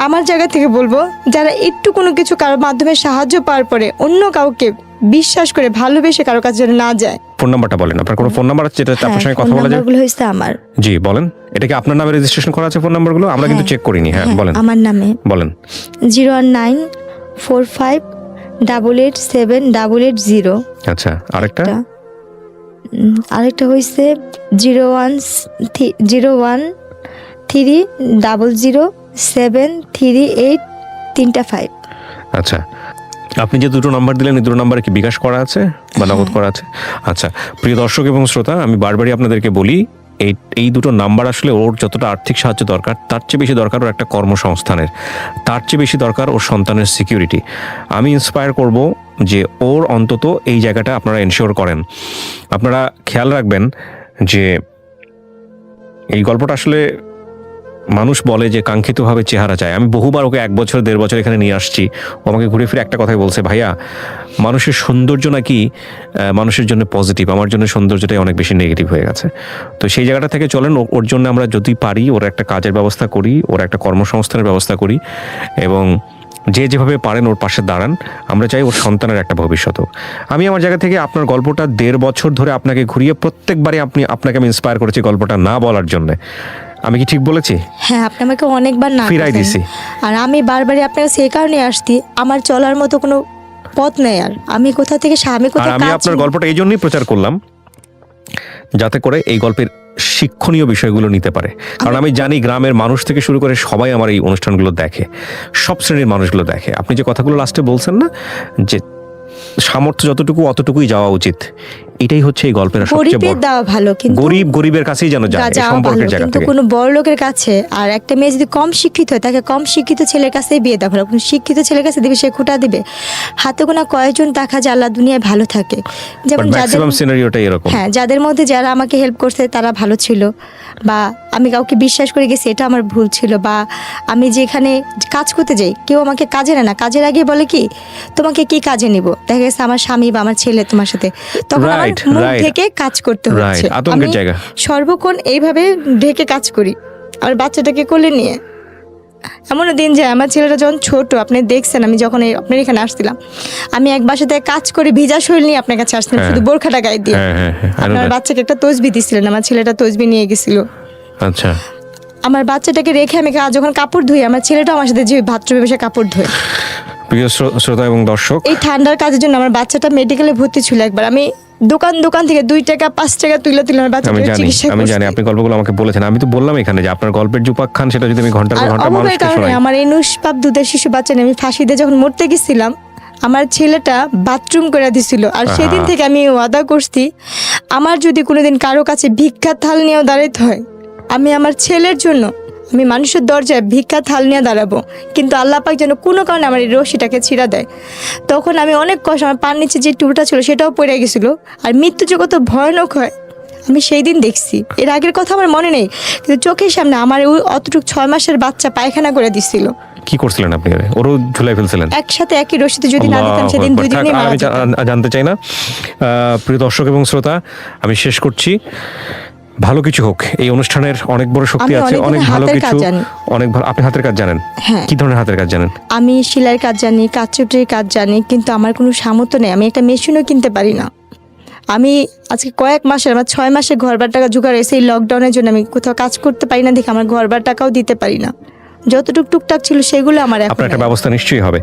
আমার জায়গা থেকে বলবো, যারা একটু কোনো কিছু কারোর মাধ্যমে সাহায্য পাওয়ার পরে অন্য কাউকে বিশ্বাস করে ভালোবেসে কারো কাছে যেন না যায়। ফোন নাম্বারটা বলেন, আপনার কোনো ফোন নাম্বার আছে যেটা আপনার সঙ্গে কথা বলা যায়? নাম্বারগুলো হয়েছে আমার। জি বলেন, এটা কি আপনার নামে রেজিস্ট্রেশন করা আছে ফোন নাম্বারগুলো? আমরা কিন্তু চেক করিনি। হ্যাঁ বলেন, আমার নামে বলেন। 01945887880। আচ্ছা, আরেকটা? আরেকটা হয়েছে 013007385। আচ্ছা, আপনি যে দুটো নাম্বার দিলেন এই দুটো নাম্বারে কি বিকাশ করা আছে বা নগদ করা আছে? আচ্ছা, প্রিয় দর্শক এবং শ্রোতা, আমি বারবারই আপনাদেরকে বলি, এই দুটো নাম্বার আসলে ওর যতটা আর্থিক সাহায্য দরকার তার চেয়ে বেশি দরকার ওর একটা কর্মসংস্থানের, তার চেয়ে বেশি দরকার ওর সন্তানের সিকিউরিটি। আমি ইন্সপায়ার করব যে ওর অন্তত এই জায়গাটা আপনারা এনশিওর করেন। আপনারা খেয়াল রাখবেন যে এই গল্পটা আসলে মানুষ বলে যে কাঙ্ক্ষিতভাবে চেহারা চায়। আমি বহুবার ওকে 1 বছর 1.5 বছর এখানে নিয়ে আসছি, ও আমাকে ঘুরে ফিরে একটা কথাই বলছে, ভাইয়া মানুষের সৌন্দর্য নাকি মানুষের জন্য পজিটিভ, আমার জন্য সৌন্দর্যটাই অনেক বেশি নেগেটিভ হয়ে গেছে। তো সেই জায়গাটা থেকে চলেন, ওর জন্য আমরা যদি পারি ওর একটা কাজের ব্যবস্থা করি, ওর একটা কর্মসংস্থানের ব্যবস্থা করি, এবং যে যেভাবে পারেন ওর পাশে দাঁড়ান। আমরা চাই ওর সন্তানের একটা ভবিষ্যৎ হোক। আমি আমার জায়গা থেকে আপনার গল্পটা 1.5 বছর ধরে আপনাকে ঘুরিয়ে প্রত্যেকবারই আপনাকে আমি ইন্সপায়ার করেছি গল্পটা না বলার জন্য। আমি কি ঠিক বলেছি? হ্যাঁ, আপনি আমাকে অনেকবার না ফিরাই বলছেন। দিছি। আর আমি বারবারই আপনাকে সেই কারণে আসছি, আমার চলার মতো কোনো পথ নেই। আর আমি কোথা থেকে আমি আর কোথাও আমি আপনার গল্পটা এই জন্যই প্রচার করলাম যাতে করে এই গল্পের শিক্ষণীয় বিষয়গুলো নিতে পারে। কারণ আমি জানি গ্রামের মানুষ থেকে শুরু করে সবাই আমার এই অনুষ্ঠানগুলো দেখে, সব শ্রেণীর মানুষগুলো দেখে। আপনি যে কথাগুলো লাস্টে বলছেন না, যে সামর্থ্য যতটুকু অতটুকুই যাওয়া উচিত, এটাই হচ্ছে এই গল্পের সবচেয়ে গরিবের বড়। দেওয়া ভালো, কিন্তু গরিবের কাছেই যেন যায় এই যাওয়া সম্পর্কের ভালো, জায়গা কিন্তু থেকে। কোনো বড় লোকের কাছে। আর একটা মেয়ে যদি কম শিক্ষিত হয়, তাকে কম শিক্ষিত ছেলের কাছেই বিয়ে দেওয়া ভালো। কোনো শিক্ষিত ছেলের কাছে দিবে, সে খোঁটা দিবে। হাতে গোনা কয়েকজন দেখা যায় আল্লাহ দুনিয়ায় ভালো থাকে, যেমন যাদের ম্যাক্সিমাম সিনারিওটাই এরকম। হ্যাঁ, যাদের মধ্যে যারা আমাকে হেল্প করছে তারা ভালো ছিল, বা আমি কাউকে বিশ্বাস করে গেছি এটা আমার ভুল ছিল, বা আমি যেখানে কাজ করতে যাই কেউ আমাকে কাজে নেয় না, কাজের আগে বলে কি তোমাকে কি কাজে নিব, দেখা গেছে আমার স্বামী বা আমার ছেলে তোমার সাথে, তখন আমার Right, মুখ right. ঢেকে কাজ করতে হচ্ছে। Right, আতঙ্কের আমি জায়গা। সর্বক্ষণ এইভাবে ঢেকে কাজ করি, আর বাচ্চাটাকে কোলে নিয়ে। এমনও দিন যায় আমার ছেলেটা যখন ছোট, আপনি দেখছেন আমি যখন আপনার এখানে আসছিলাম, আমি এক বাসাতে কাজ করে ভিজা শরীর নিয়ে আপনার কাছে আসছিলাম, শুধু বোরখাটা গায়ে দিয়ে। হ্যাঁ, আপনার বাচ্চাকে একটা তসবি দিছিলেন, আমার ছেলেটা তসবি নিয়ে গেছিল। আচ্ছা, আমার বাচ্চাটাকে রেখে আমি যখন কাপড় ধুই, আমার ছেলেটাও আমার সাথে যে বাথরুমে বসে কাপড় ধোয়। প্রিয় শ্রোতা এবং দর্শক, এই ঠান্ডার কাজের জন্য আমার বাচ্চাটা মেডিকেলে ভর্তি ছিল। একবার আমি দোকান থেকে 2 টাকা 5 টাকা তুলে আমার বাচ্চাটাকে চিকিৎসা করছি। আমি জানি আপনি গল্পগুলো আমাকে বলেছেন। আমি তো বললাম এখানে যে আপনার গল্পের যে উপাখ্যান সেটা যদি আমি ঘন্টার পর ঘন্টা মানুষকে শোনাই। আমার এই নুসপাপ দুধের শিশু বাচ্চা নিয়ে আমি ফাঁসিতে যখন মরতে গেছিলাম, আমার ছেলেটা বাথরুম করে দিছিল। আর সেদিন থেকে আমি ওয়াদা করছি, আমার যদি কোনোদিন কারো কাছে ভিক্ষা থাল নিয়েও দাঁড়াইতে হয়, আমি আমার ছেলের জন্য আমি মানুষের দরজায় ভিক্ষা থাল নিয়ে দাঁড়াবো, কিন্তু আল্লাহ পাক যেন কোনো কারণে আমার এই রশিটাকে ছিঁড়া দেয়। তখন আমি অনেক কষ্ট, আমার পার নিচে যে টুলটা ছিল সেটাও পড়ে গেছিলো। আর মৃত্যু যে কত ভয়ানক হয় আমি সেই দিন দেখছি। এর আগের কথা আমার মনে নেই, কিন্তু চোখের সামনে আমার ওই অতটুক 6 মাসের বাচ্চা পায়খানা করে দিছিল। কি করছিলেন আপনি? ওরও ঝুলাই ফেলছিলেন একসাথে একই রশিতে, যদি না দিতাম সেদিন 2 দিনে মারা আমি যেতাম। জানতে চাই না। প্রিয় দর্শক এবং শ্রোতা, আমি শেষ করছি। ভালো কিছু হোক, এই অনুষ্ঠানের অনেক বড় শক্তি আছে, অনেক ভালো কিছু, অনেক ভালো। আপনি হাতের কাজ জানেন? হ্যাঁ। কি ধরনের হাতের কাজ জানেন? আমি সেলাইয়ের কাজ জানি, কাঠচুপড়ির কাজ জানি, কিন্তু আমার কোনো সামর্থ্য নেই। আমি একটা মেশিনও কিনতে পারি না। আমি আজকে কয়েক মাসের, আমার 6 মাসের ঘরবার টাকা জোগাড় হয়েছে এই লকডাউনের জন্য। আমি কোথাও কাজ করতে পারি না দেখে আমার ঘরবার টাকাও দিতে পারি না। যতটুক টুকটাক ছিল সেগুলো আমার এখন আপনার একটা নাই। ব্যবস্থা নিশ্চয়ই হবে।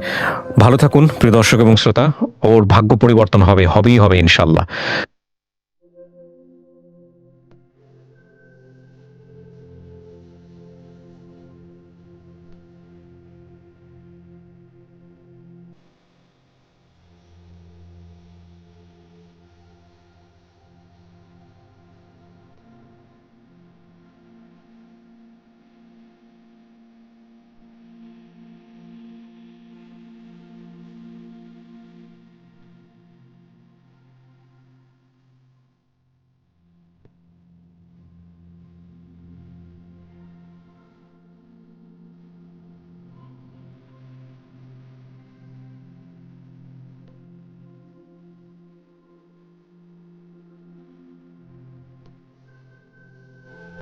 ভালো থাকুন প্রিয় দর্শক এবং শ্রোতা, ওর ভাগ্য পরিবর্তন হবেই হবে ইনশাল্লাহ।